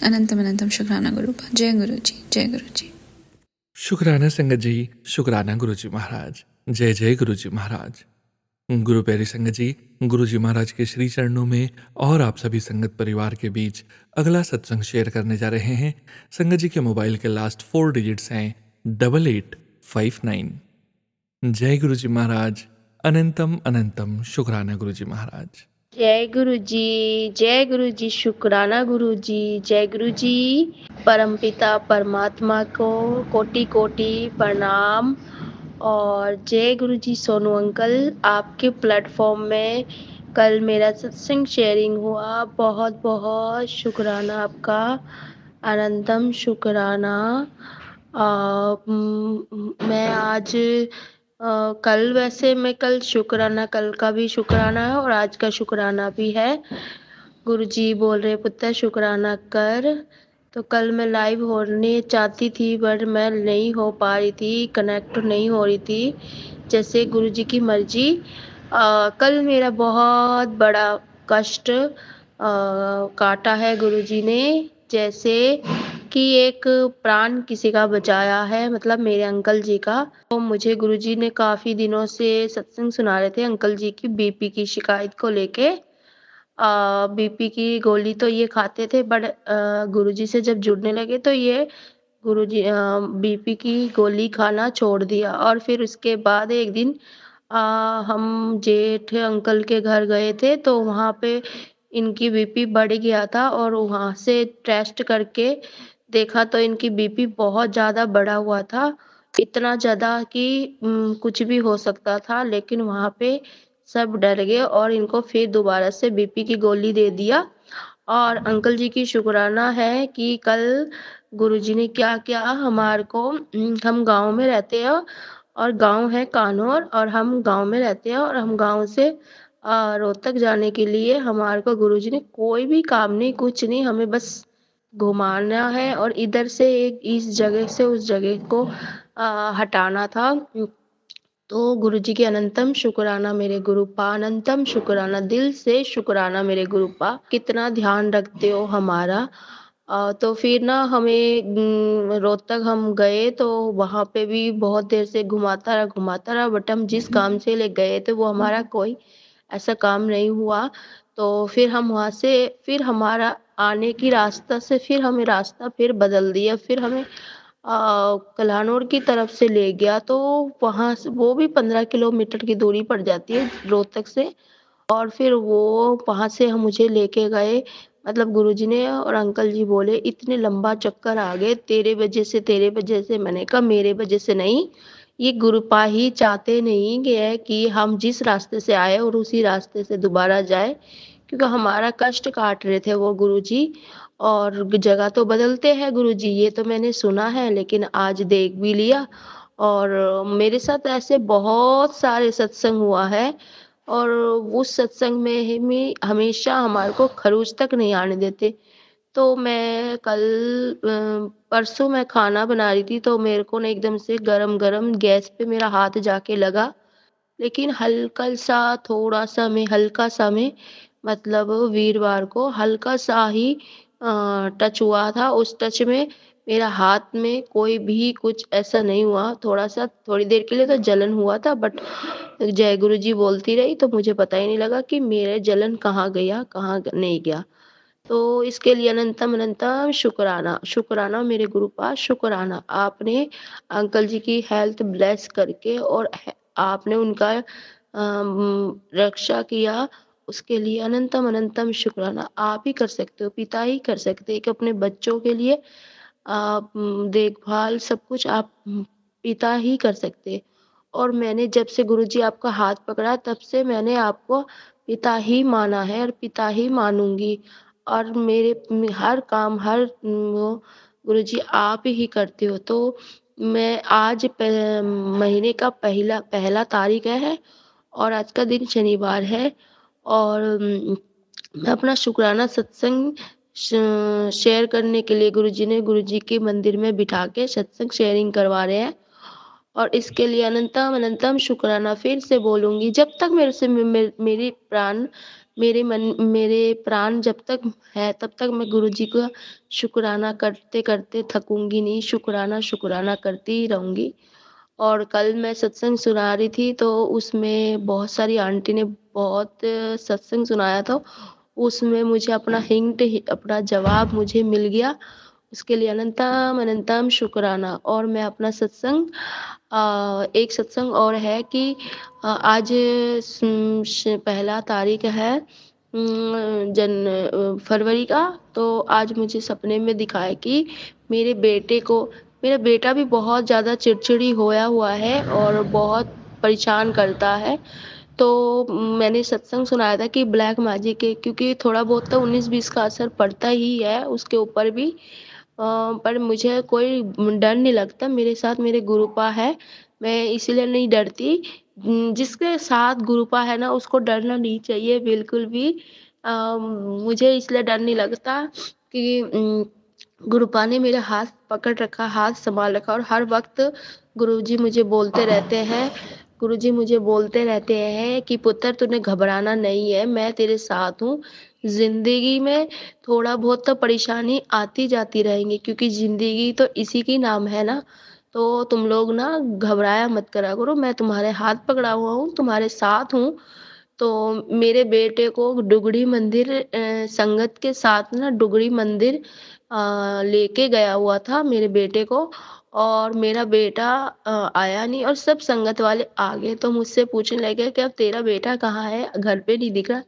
अनंतम अनंतम शुक्राना गुरुपा, जय गुरु जी, जय गुरु जी। शुक्राना संगत जी, शुक्राना गुरु जी महाराज, जय जय गुरु जी महाराज। गुरु प्यारी संगत जी, गुरु जी महाराज के श्री चरणों में और आप सभी संगत परिवार के बीच अगला सत्संग शेयर करने जा रहे हैं। संगत जी के मोबाइल के लास्ट 4 डिजिट्स हैं 8859। जय गुरु जी महाराज, अनंतम अनंतम शुक्राना गुरु जी महाराज। जय गुरु जी, शुक्राना गुरु जी, जय गुरु जी। परमपिता परमात्मा को कोटि कोटि प्रणाम। और जय गुरु जी सोनू अंकल, आपके प्लेटफॉर्म में कल मेरा सत्संग शेयरिंग हुआ, बहुत बहुत शुक्राना आपका, अनंतम शुक्राना। मैं आज कल शुक्राना, कल का भी शुक्राना है और आज का शुक्राना भी है। गुरुजी बोल रहे पुत्र शुक्राना कर। तो कल मैं लाइव होने चाहती थी बट मैं नहीं हो पा रही थी, कनेक्ट नहीं हो रही थी, जैसे गुरुजी की मर्जी। कल मेरा बहुत बड़ा कष्ट काटा है गुरुजी ने, जैसे कि एक प्राण किसी का बचाया है, मतलब मेरे अंकल जी का। तो मुझे गुरुजी ने काफ़ी दिनों से सत्संग सुना रहे थे अंकल जी की बीपी की शिकायत को लेके। बीपी की गोली तो ये खाते थे बट गुरुजी से जब जुड़ने लगे तो ये गुरुजी बीपी की गोली खाना छोड़ दिया। और फिर उसके बाद एक दिन हम जेठ अंकल के घर गए थे तो वहाँ पे इनकी बीपी बढ़ गया था और वहाँ से टेस्ट करके देखा तो इनकी बीपी बहुत ज़्यादा बढ़ा हुआ था। इतना ज़्यादा कि कुछ भी हो सकता था, लेकिन वहाँ पे सब डर गए और इनको फिर दोबारा से बीपी की गोली दे दिया। और अंकल जी की शुक्राना है कि कल गुरुजी ने क्या किया हमारे को। हम गाँव में रहते हैं और गाँव है कान्होर और हम गाँव में रहते हैं और हम गाँव से रोहतक जाने के लिए हमारे को गुरुजी ने कोई भी काम नहीं, कुछ नहीं, हमें बस घुमाना है और इधर से एक इस जगह से उस जगह को हटाना था। तो गुरुजी की अनंतम शुक्राना मेरे गुरुपा, अनंतम शुक्राना, दिल से शुक्राना मेरे गुरुपा, कितना ध्यान रखते हो हमारा। तो फिर ना हमें रोहतक हम गए तो वहाँ पे भी बहुत देर से घुमाता रहा बट हम जिस काम से ले गए थे वो हमारा कोई ऐसा काम नहीं हुआ। तो फिर हम वहाँ से फिर हमारा आने की रास्ता से फिर हमें रास्ता फिर बदल दिया, फिर हमें कलानौर की तरफ से ले गया। तो वहाँ से वो भी 15 किलोमीटर की दूरी पड़ जाती है रोहतक से। और फिर वो वहाँ से हम मुझे लेके गए, मतलब गुरुजी ने और अंकल जी बोले इतने लंबा चक्कर आ गए तेरे वजह से। मैंने कहा मेरे वजह से नहीं, ये गुरुपा ही चाहते नहीं गए कि हम जिस रास्ते से आए और उसी रास्ते से दोबारा जाए, क्योंकि हमारा कष्ट काट रहे थे वो गुरुजी। और जगह तो बदलते हैं गुरुजी, ये तो मैंने सुना है, लेकिन आज देख भी लिया। और मेरे साथ ऐसे बहुत सारे सत्संग हुआ है और उस सत्संग में हमेशा हमारे को खरूज तक नहीं आने देते। तो मैं कल परसों मैं खाना बना रही थी तो मेरे को ना एकदम से गरम-गरम गैस पे मेरा हाथ जाके लगा, लेकिन हल्का सा में मतलब वीरवार को हल्का सा ही टच हुआ था। उस टच में मेरा हाथ में कोई भी कुछ ऐसा नहीं हुआ, थोड़ा-सा थोड़ी देर के लिए तो जलन हुआ था बट जय गुरु जी बोलती रही तो मुझे पता ही नहीं लगा कि मेरे जलन कहाँ गया, कहाँ नहीं गया। तो इसके लिए अनंतम अनंतम शुक्राना, शुक्राना मेरे गुरुपाद शुक्राना। आपने अंकल जी की हेल्थ ब्लेस करके और आपने उनका रक्षा किया, उसके लिए अनंतम अनंतम शुक्राना। आप ही कर सकते हो, पिता ही कर सकते हैं कि अपने बच्चों के लिए आप देखभाल सब कुछ आप पिता ही कर सकते हैं। और मैंने जब से गुरुजी आपका हाथ पकड़ा तब से मैंने आपको पिता ही माना है और पिता ही मानूँगी। और मेरे हर काम हर वो गुरुजी आप ही करते हो। तो मैं आज महीने का पहला तारीख है और आज का दिन शनिवार है और मैं अपना शुक्राना सत्संग शेयर करने के लिए गुरुजी के मंदिर में बिठा के सत्संग शेयरिंग करवा रहे हैं। और इसके लिए अनंतम अनंतम शुक्राना फिर से बोलूँगी, जब तक मेरे से मेरे प्राण जब तक है तब तक मैं गुरुजी का शुक्राना करते करते थकूँगी नहीं, शुक्राना शुक्राना करती ही रहूँगी। और कल मैं सत्संग सुना रही थी तो उसमें बहुत सारी आंटी ने बहुत सत्संग सुनाया था, उसमें मुझे अपना अपना जवाब मुझे मिल गया। उसके लिए अनंतम अनंतम शुक्राना। और मैं अपना सत्संग एक सत्संग और है कि आज पहला तारीख है फरवरी का। तो आज मुझे सपने में दिखाया कि मेरा बेटा भी बहुत ज़्यादा चिड़चिड़ी होया हुआ है और बहुत परेशान करता है। तो मैंने सत्संग सुनाया था कि ब्लैक मैजिक है, क्योंकि थोड़ा बहुत तो 19-20 का असर पड़ता ही है उसके ऊपर भी। पर मुझे कोई डर नहीं लगता, मेरे साथ मेरे गुरुपा है, मैं इसलिए नहीं डरती। जिसके साथ गुरुपा है ना उसको डरना नहीं चाहिए बिल्कुल भी। मुझे इसलिए डर नहीं लगता कि गुरुपा ने मेरा हाथ पकड़ रखा, हाथ सँभाल रखा और हर वक़्त गुरुजी मुझे बोलते रहते हैं, गुरुजी मुझे बोलते रहते हैं कि पुत्र तूने घबराना नहीं है, मैं तेरे साथ हूँ। ज़िंदगी में थोड़ा बहुत तो परेशानी आती जाती रहेंगी क्योंकि ज़िंदगी तो इसी की नाम है ना। तो तुम लोग ना घबराया मत करा करो, मैं तुम्हारे हाथ पकड़ा हुआ हूँ, तुम्हारे साथ हूँ। तो मेरे बेटे को डुगरी मंदिर संगत के साथ ना डुगरी मंदिर लेके गया हुआ था मेरे बेटे को, और मेरा बेटा आया नहीं और सब संगत वाले आ गए तो मुझसे पूछने लगे कि अब तेरा बेटा कहाँ है? घर पे नहीं दिख रहा।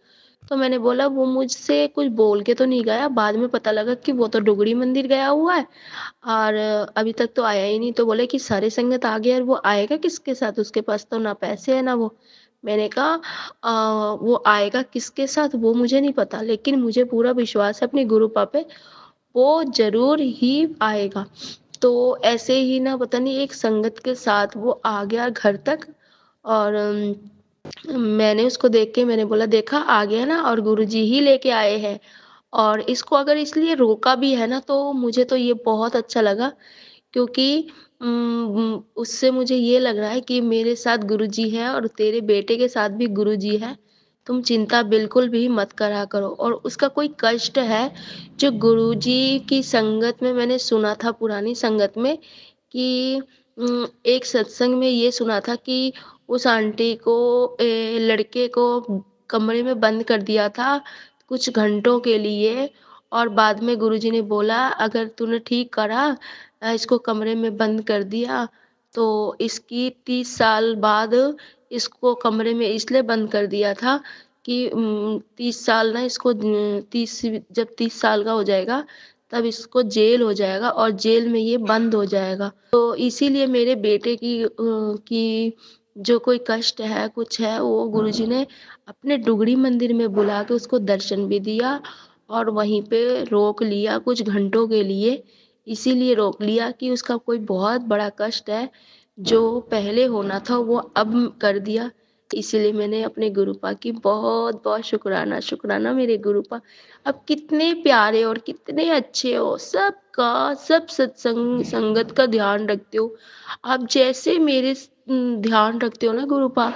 तो मैंने बोला वो मुझसे कुछ बोल के तो नहीं गया, बाद में पता लगा कि वो तो डुगरी मंदिर गया हुआ है और अभी तक तो आया ही नहीं। तो बोले कि सारे संगत आ गए और वो आएगा किसके साथ? उसके पास तो ना पैसे है ना वो। मैंने कहा वो आएगा किसके साथ वो मुझे नहीं पता, लेकिन मुझे पूरा विश्वास है अपने गुरुपा पे, वो ज़रूर ही आएगा। तो ऐसे ही ना पता नहीं एक संगत के साथ वो आ गया घर तक और मैंने उसको देख के मैंने बोला देखा आ गया ना और गुरुजी ही लेके आए हैं। और इसको अगर इसलिए रोका भी है ना तो मुझे तो ये बहुत अच्छा लगा क्योंकि उससे मुझे ये लग रहा है कि मेरे साथ गुरुजी हैं और तेरे बेटे के साथ भी गुरुजी हैं। तुम चिंता बिल्कुल भी मत करा करो और उसका कोई कष्ट है, जो गुरुजी की संगत में मैंने सुना था पुरानी संगत में कि एक सत्संग में ये सुना था कि उस आंटी को लड़के को कमरे में बंद कर दिया था कुछ घंटों के लिए और बाद में गुरुजी ने बोला अगर तूने ठीक करा इसको कमरे में बंद कर दिया तो इसकी 30 साल बाद इसको कमरे में इसलिए बंद कर दिया था कि 30 साल ना इसको 30 जब 30 साल का हो जाएगा तब इसको जेल हो जाएगा और जेल में ये बंद हो जाएगा। तो इसीलिए मेरे बेटे की जो कोई कष्ट है, कुछ है, वो गुरुजी ने अपने डुगरी मंदिर में बुला के उसको दर्शन भी दिया और वहीं पे रोक लिया कुछ घंटों के लिए। इसीलिए रोक लिया कि उसका कोई बहुत बड़ा कष्ट है, जो पहले होना था वो अब कर दिया। इसीलिए मैंने अपने गुरुपा की बहुत-बहुत शुकराना, शुकराना मेरे गुरुपा। अब कितने प्यारे और कितने अच्छे हो, सबका सब सत्संग संगत का ध्यान रखते हो। आप जैसे मेरे ध्यान रखते हो ना गुरुपा,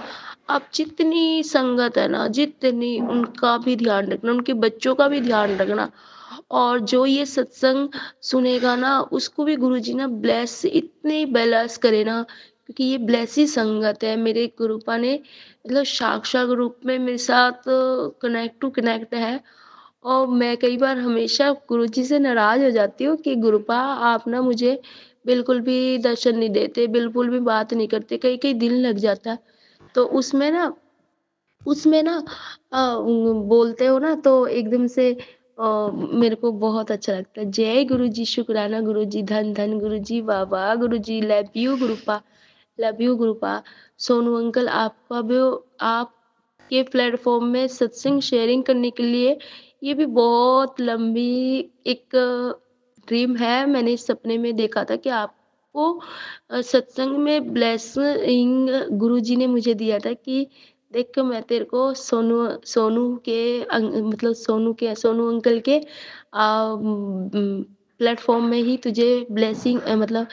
आप जितनी संगत है ना, जितनी उनका भी ध्यान रखना, उनके बच्चों का भी ध्यान रखना और जो ये सत्संग सुनेगा ना, उसको भी गुरुजी ना ब्लेस इतने ब्लेस करे ना क्योंकि ये ब्लेस ही संगत है। मेरे गुरुपा ने मतलब साक्षात रूप में मेरे साथ कनेक्ट टू कनेक्ट है और मैं कई बार हमेशा गुरुजी से नाराज़ हो जाती हूँ कि गुरुपा आप ना मुझे बिल्कुल भी दर्शन नहीं देते, बिल्कुल भी बात नहीं करते, कई-कई दिन लग जाता है। तो उसमें ना बोलते हो ना तो एकदम से मेरे को बहुत अच्छा लगता है। जय गुरुजी, शुक्राना गुरुजी, धन धन गुरुजी, वाह वाह Guruji, love you Gurupa. Sonu uncle आपका भी आपके प्लेटफ़ॉर्म में सत्संग शेयरिंग करने के लिए ये भी बहुत लंबी एक ड्रीम है। मैंने सपने में देखा था कि आपको सत्संग में ब्लेसिंग गुरुजी ने मुझे दिया था कि देख मैं तेरे को सोनू सोनू के मतलब सोनू अंकल के प्लेटफ़ॉर्म में ही तुझे ब्लेसिंग मतलब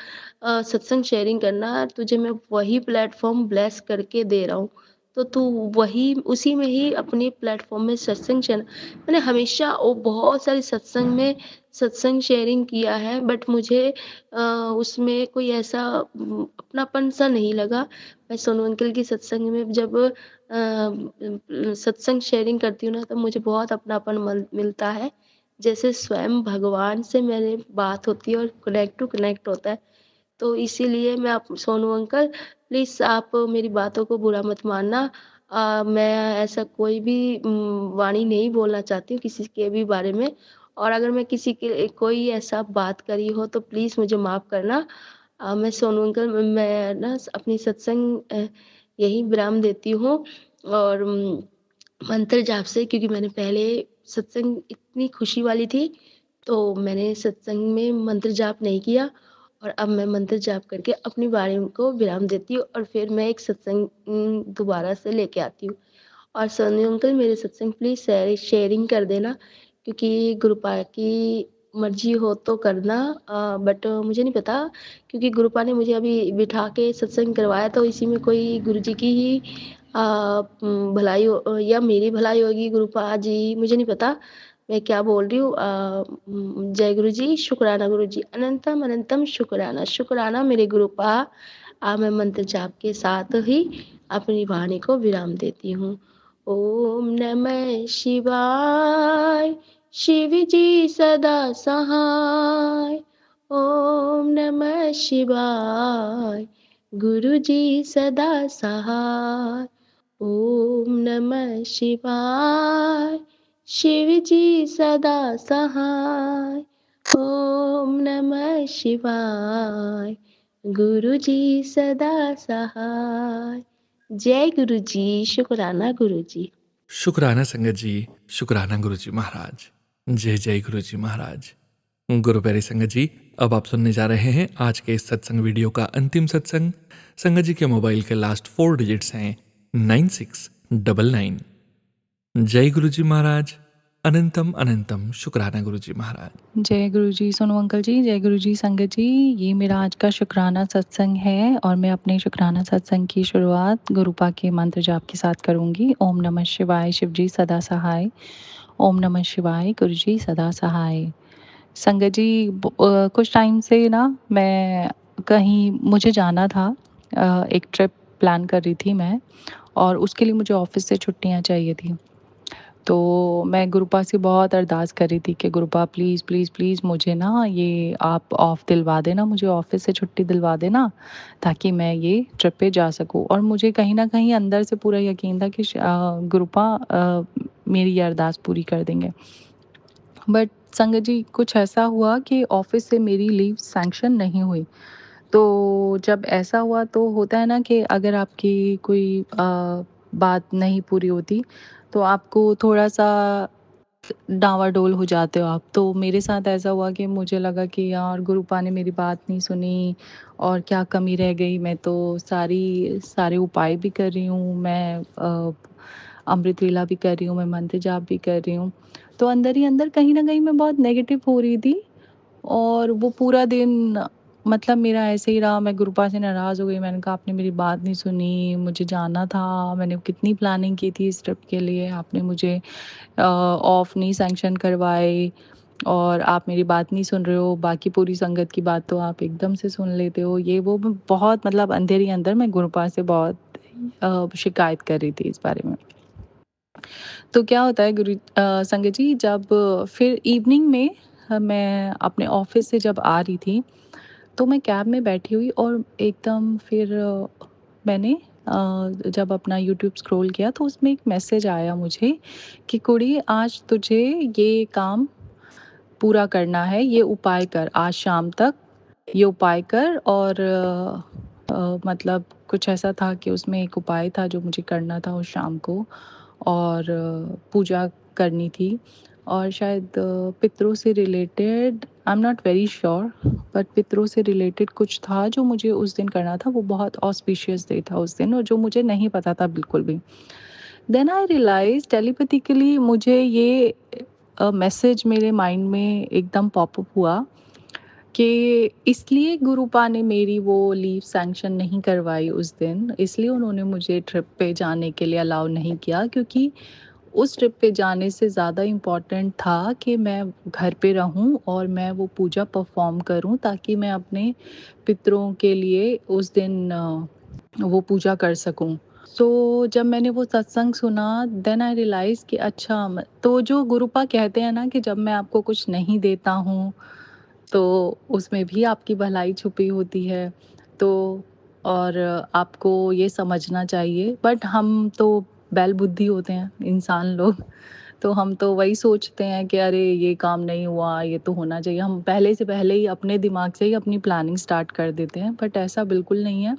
सत्संग शेयरिंग करना है, तुझे मैं वही प्लेटफ़ॉर्म ब्लेस करके दे रहा हूँ। तो तू वही उसी में ही अपने प्लेटफ़ॉर्म में सत्संग शेयर मैंने हमेशा बहुत सारे सत्संग में सत्संग शेयरिंग किया है बट मुझे उसमें कोई ऐसा अपनापन-सा नहीं लगा। मैं सोनू अंकल की सत्संग में जब सत्संग शेयरिंग करती हूँ ना तो मुझे बहुत अपनापन मिलता है। जैसे स्वयं भगवान से मेरी बात होती है और कनेक्ट टू कनेक्ट होता है। तो इसीलिए मैं आप सोनू अंकल प्लीज़ आप मेरी बातों को बुरा मत मानना। मैं ऐसा कोई भी वाणी नहीं बोलना चाहती हूँ किसी के भी बारे में और अगर मैं किसी के कोई ऐसा बात करी हो तो प्लीज़ मुझे माफ़ करना। मैं सोनू अंकल मैं ना अपनी सत्संग यहीं विराम देती हूँ और मंत्र जाप से क्योंकि मैंने पहले सत्संग इतनी खुशी वाली थी तो मैंने सत्संग में मंत्र जाप नहीं किया और अब मैं मंत्र जाप करके अपनी वाणी को विराम देती हूँ और फिर मैं एक सत्संग दोबारा से लेके आती हूँ। और सोनू अंकल मेरे सत्संग प्लीज़ शेयरिंग कर देना, क्योंकि गुरुपा की मर्ज़ी हो तो करना, बट मुझे नहीं पता, क्योंकि गुरुपा ने मुझे अभी बिठा के सत्संग करवाया, तो इसी में कोई गुरुजी की ही भलाई हो या मेरी भलाई होगी गुरुपा जी, मुझे नहीं पता मैं क्या बोल रही हूँ। जय गुरु जी, शुक्राना गुरु जी, अनंतम अनंतम शुक्राना, शुक्राना मेरे गुरुपा। मैं मंत्र जाप के साथ ही अपनी वाणी को विराम देती हूँ। ओम नमः शिवाय, शिव जी सदा सहाय। ओम नमः शिवाय, गुरु जी सदा सहाय। ओम नमः शिवाय, शिव जी सदा सहाय। ओम नमः शिवाय, गुरु जी सदा सहाय। जय गुरु जी, शुक्राना गुरु जी। शुक्राना संगत जी, शुक्राना गुरु जी महाराज। जय जय गुरु जी महाराज। गुरु प्यारी संगत जी, अब आप सुनने जा रहे हैं आज के इस सत्संग वीडियो का अंतिम सत्संग। संगत जी के मोबाइल के लास्ट 4 डिजिट्स हैं 9699। जय गुरु जी महाराज, अनंतम अनंतम शुक्राना गुरु जी महाराज। जय गुरु जी सोनू अंकल जी, जय गुरु जी संगत जी। ये मेरा आज का शुक्राना सत्संग है और मैं अपने शुक्राना सत्संग की शुरुआत गुरुपा के मंत्र जाप के साथ करूँगी। ओम नमः शिवाय, शिव जी सदा सहाय। ओम नमः शिवाय, गुरु जी सदा सहाय। संगत जी कुछ टाइम से ना मैं कहीं मुझे जाना था, एक ट्रिप प्लान कर रही थी मैं, और उसके लिए मुझे ऑफिस से छुट्टियाँ चाहिए थी। तो मैं गुरुपा से बहुत अरदास कर रही थी कि गुरुपा प्लीज़ प्लीज़ प्लीज़ मुझे ना ये आप ऑफ दिलवा देना, मुझे ऑफिस से छुट्टी दिलवा देना ताकि मैं ये ट्रिप पे जा सकूँ। और मुझे कहीं न कहीं अंदर से पूरा यकीन था कि गुरुपा मेरी ये अरदास पूरी कर देंगे। बट संगत जी कुछ ऐसा हुआ कि ऑफिस से मेरी लीव सैंक्शन नहीं हुई। तो जब ऐसा हुआ तो होता है ना कि अगर आपकी कोई बात नहीं पूरी होती तो आपको थोड़ा-सा डाँवाडोल हो जाते हो आप। तो मेरे साथ ऐसा हुआ कि मुझे लगा कि यार गुरुपा ने मेरी बात नहीं सुनी और क्या कमी रह गई। मैं तो सारे उपाय भी कर रही हूँ, मैं अमृत वेला भी कर रही हूँ, मैं मंत्र जाप भी कर रही हूँ। तो अंदर ही अंदर कहीं न कहीं मैं बहुत नेगेटिव हो रही थी और वो पूरा दिन मतलब मेरा ऐसे ही रहा। मैं गुरुपा से नाराज़ हो गई। मैंने कहा आपने मेरी बात नहीं सुनी, मुझे जाना था, मैंने कितनी प्लानिंग की थी इस ट्रिप के लिए, आपने मुझे ऑफ नहीं सैंक्शन करवाए और आप मेरी बात नहीं सुन रहे हो, बाकी पूरी संगत की बात तो आप एकदम से सुन लेते हो। ये वो मैं बहुत मतलब अंदर ही अंदर मैं गुरुपा से बहुत शिकायत कर रही थी इस बारे में। तो क्या होता है संगत जी जब फिर इवनिंग में मैं अपने ऑफिस से जब आ रही थी तो मैं कैब में बैठी हुई और एकदम फिर मैंने जब अपना यूट्यूब स्क्रॉल किया तो उसमें एक मैसेज आया मुझे कि कुड़ी आज तुझे ये काम पूरा करना है, ये उपाय कर, आज शाम तक ये उपाय कर। और मतलब कुछ ऐसा था कि उसमें एक उपाय था जो मुझे करना था उस शाम को और पूजा करनी थी और शायद पितरों से related, I am not very sure, but पितरों से रिलेटेड कुछ था जो मुझे उस दिन करना था। वो बहुत ऑस्पिशियस डे था उस दिन और जो मुझे नहीं पता था बिल्कुल भी। देन आई रियलाइज़ टेलीपैथिकली मुझे ये मैसेज मेरे माइंड में एकदम पॉपअप हुआ कि इसलिए गुरुपा ने मेरी वो लीव सैंक्शन नहीं करवाई उस दिन, इसलिए उन्होंने मुझे ट्रिप पे जाने के लिए अलाउ नहीं किया, क्योंकि उस ट्रिप पे जाने से ज़्यादा इम्पॉर्टेंट था कि मैं घर पे रहूं और मैं वो पूजा परफॉर्म करूं ताकि मैं अपने पितरों के लिए उस दिन वो पूजा कर सकूं। तो जब मैंने वो सत्संग सुना देन आई रियलाइज़ कि अच्छा तो जो गुरुपा कहते हैं ना कि जब मैं आपको कुछ नहीं देता हूँ तो उसमें भी आपकी भलाई छुपी होती है। तो और आपको ये समझना चाहिए, बट हम तो बैल बुद्धि होते हैं इंसान लोग। तो हम तो वही सोचते हैं कि अरे ये काम नहीं हुआ, ये तो होना चाहिए। हम पहले ही अपने दिमाग से ही अपनी प्लानिंग स्टार्ट कर देते हैं, बट ऐसा बिल्कुल नहीं है।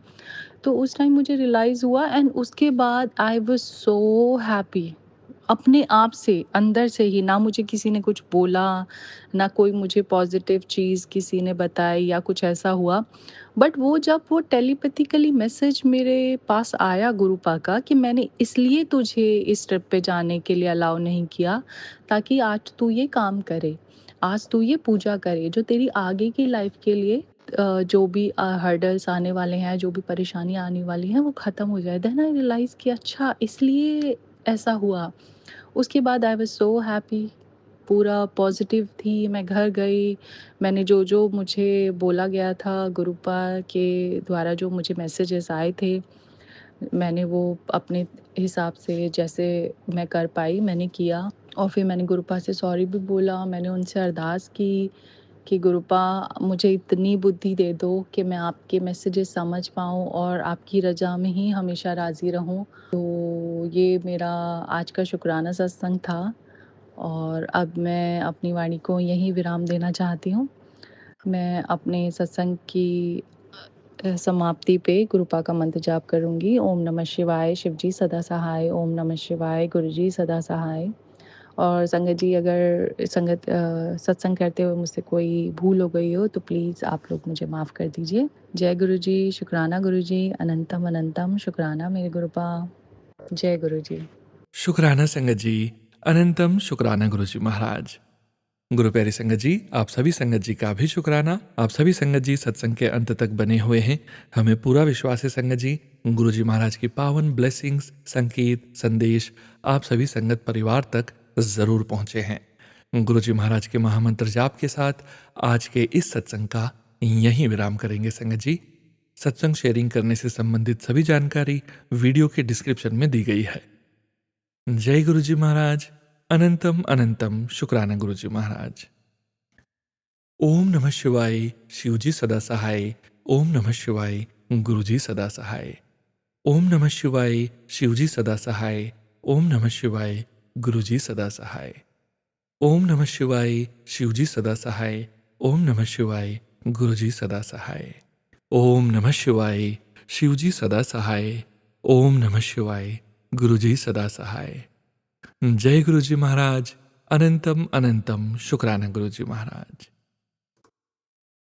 तो उस टाइम मुझे रियलाइज़ हुआ एंड उसके बाद आई वाज़ सो हैप्पी। अपने आप से अंदर से ही, ना मुझे किसी ने कुछ बोला, ना कोई मुझे पॉजिटिव चीज़ किसी ने बताई या कुछ ऐसा हुआ। बट वो जब वो टेलीपैथिकली मैसेज मेरे पास आया गुरुपा का कि मैंने इसलिए तुझे इस ट्रिप पे जाने के लिए अलाउ नहीं किया ताकि आज तू ये काम करे, आज तू ये पूजा करे जो तेरी आगे की लाइफ के लिए जो भी हर्डल्स आने वाले हैं, जो भी परेशानियाँ आने वाली हैं वो ख़त्म हो जाए। देन आई रियलाइज़ कि अच्छा इसलिए ऐसा हुआ। उसके बाद आई वाज़ सो हैप्पी, पूरा पॉज़िटिव थी। मैं घर गई, मैंने जो मुझे बोला गया था गुरुपा के द्वारा, जो मुझे मैसेजेस आए थे, मैंने वो अपने हिसाब से जैसे मैं कर पाई मैंने किया। और फिर मैंने गुरुपा से सॉरी भी बोला, मैंने उनसे अरदास की कि गुरुपा मुझे इतनी बुद्धि दे दो कि मैं आपके मैसेजेस समझ पाऊँ और आपकी रज़ा में ही हमेशा राज़ी रहूँ। तो ये मेरा आज का शुक्राना सत्संग था और अब मैं अपनी वाणी को यहीं विराम देना चाहती हूँ। मैं अपने सत्संग की समाप्ति पे गुरुपा का मंत्र जाप करूँगी। ओम नमः शिवाय, शिवजी सदा सहाय। ओम नमः शिवाय, गुरुजी सदा सहाय। और संगत जी, अगर सत्संग करते हुए मुझसे कोई भूल हो गई हो तो प्लीज़ आप लोग मुझे माफ़ कर दीजिए। जय गुरुजी, शुक्राना गुरुजी, अनंतम अनंतम शुक्राना मेरे गुरुपा। जय गुरुजी। शुक्राना संगत जी, अनंतम शुक्राना गुरुजी महाराज। गुरु प्यारी संगत जी, आप सभी संगत जी का भी शुक्राना। आप सभी संगत जी सत्संग के अंत तक बने हुए हैं। हमें पूरा विश्वास है संगत जी, गुरु जी महाराज की पावन ब्लेसिंग्स, संकेत, संदेश आप सभी संगत परिवार तक जरूर पहुंचे हैं। गुरु जी महाराज के महामंत्र जाप के साथ आज के इस सत्संग का यहीं विराम करेंगे संगत जी। सत्संग शेयरिंग करने से संबंधित सभी जानकारी वीडियो के डिस्क्रिप्शन में दी गई है। जय गुरु जी महाराज। अनंतम अनंतम शुक्राना गुरु जी महाराज। ओम नमः शिवाय, शिवजी सदा सहाय। ओम नमः शिवाय, गुरुजी सदा सहाय। ओम नमः शिवाय, शिवजी सदा सहाय। ओम नमः शिवाय, गुरुजी सदा सहाय। ओम नमः शिवाय, शिवजी सदा सहाय। ओम नमः शिवाय, गुरुजी सदा सहाय। ओम नमः शिवाय, शिवजी सदा सहाय। ओम नमः शिवाय, गुरुजी सदा सहाय। जय गुरुजी महाराज। अनंतम अनंतम शुक्राना गुरुजी महाराज।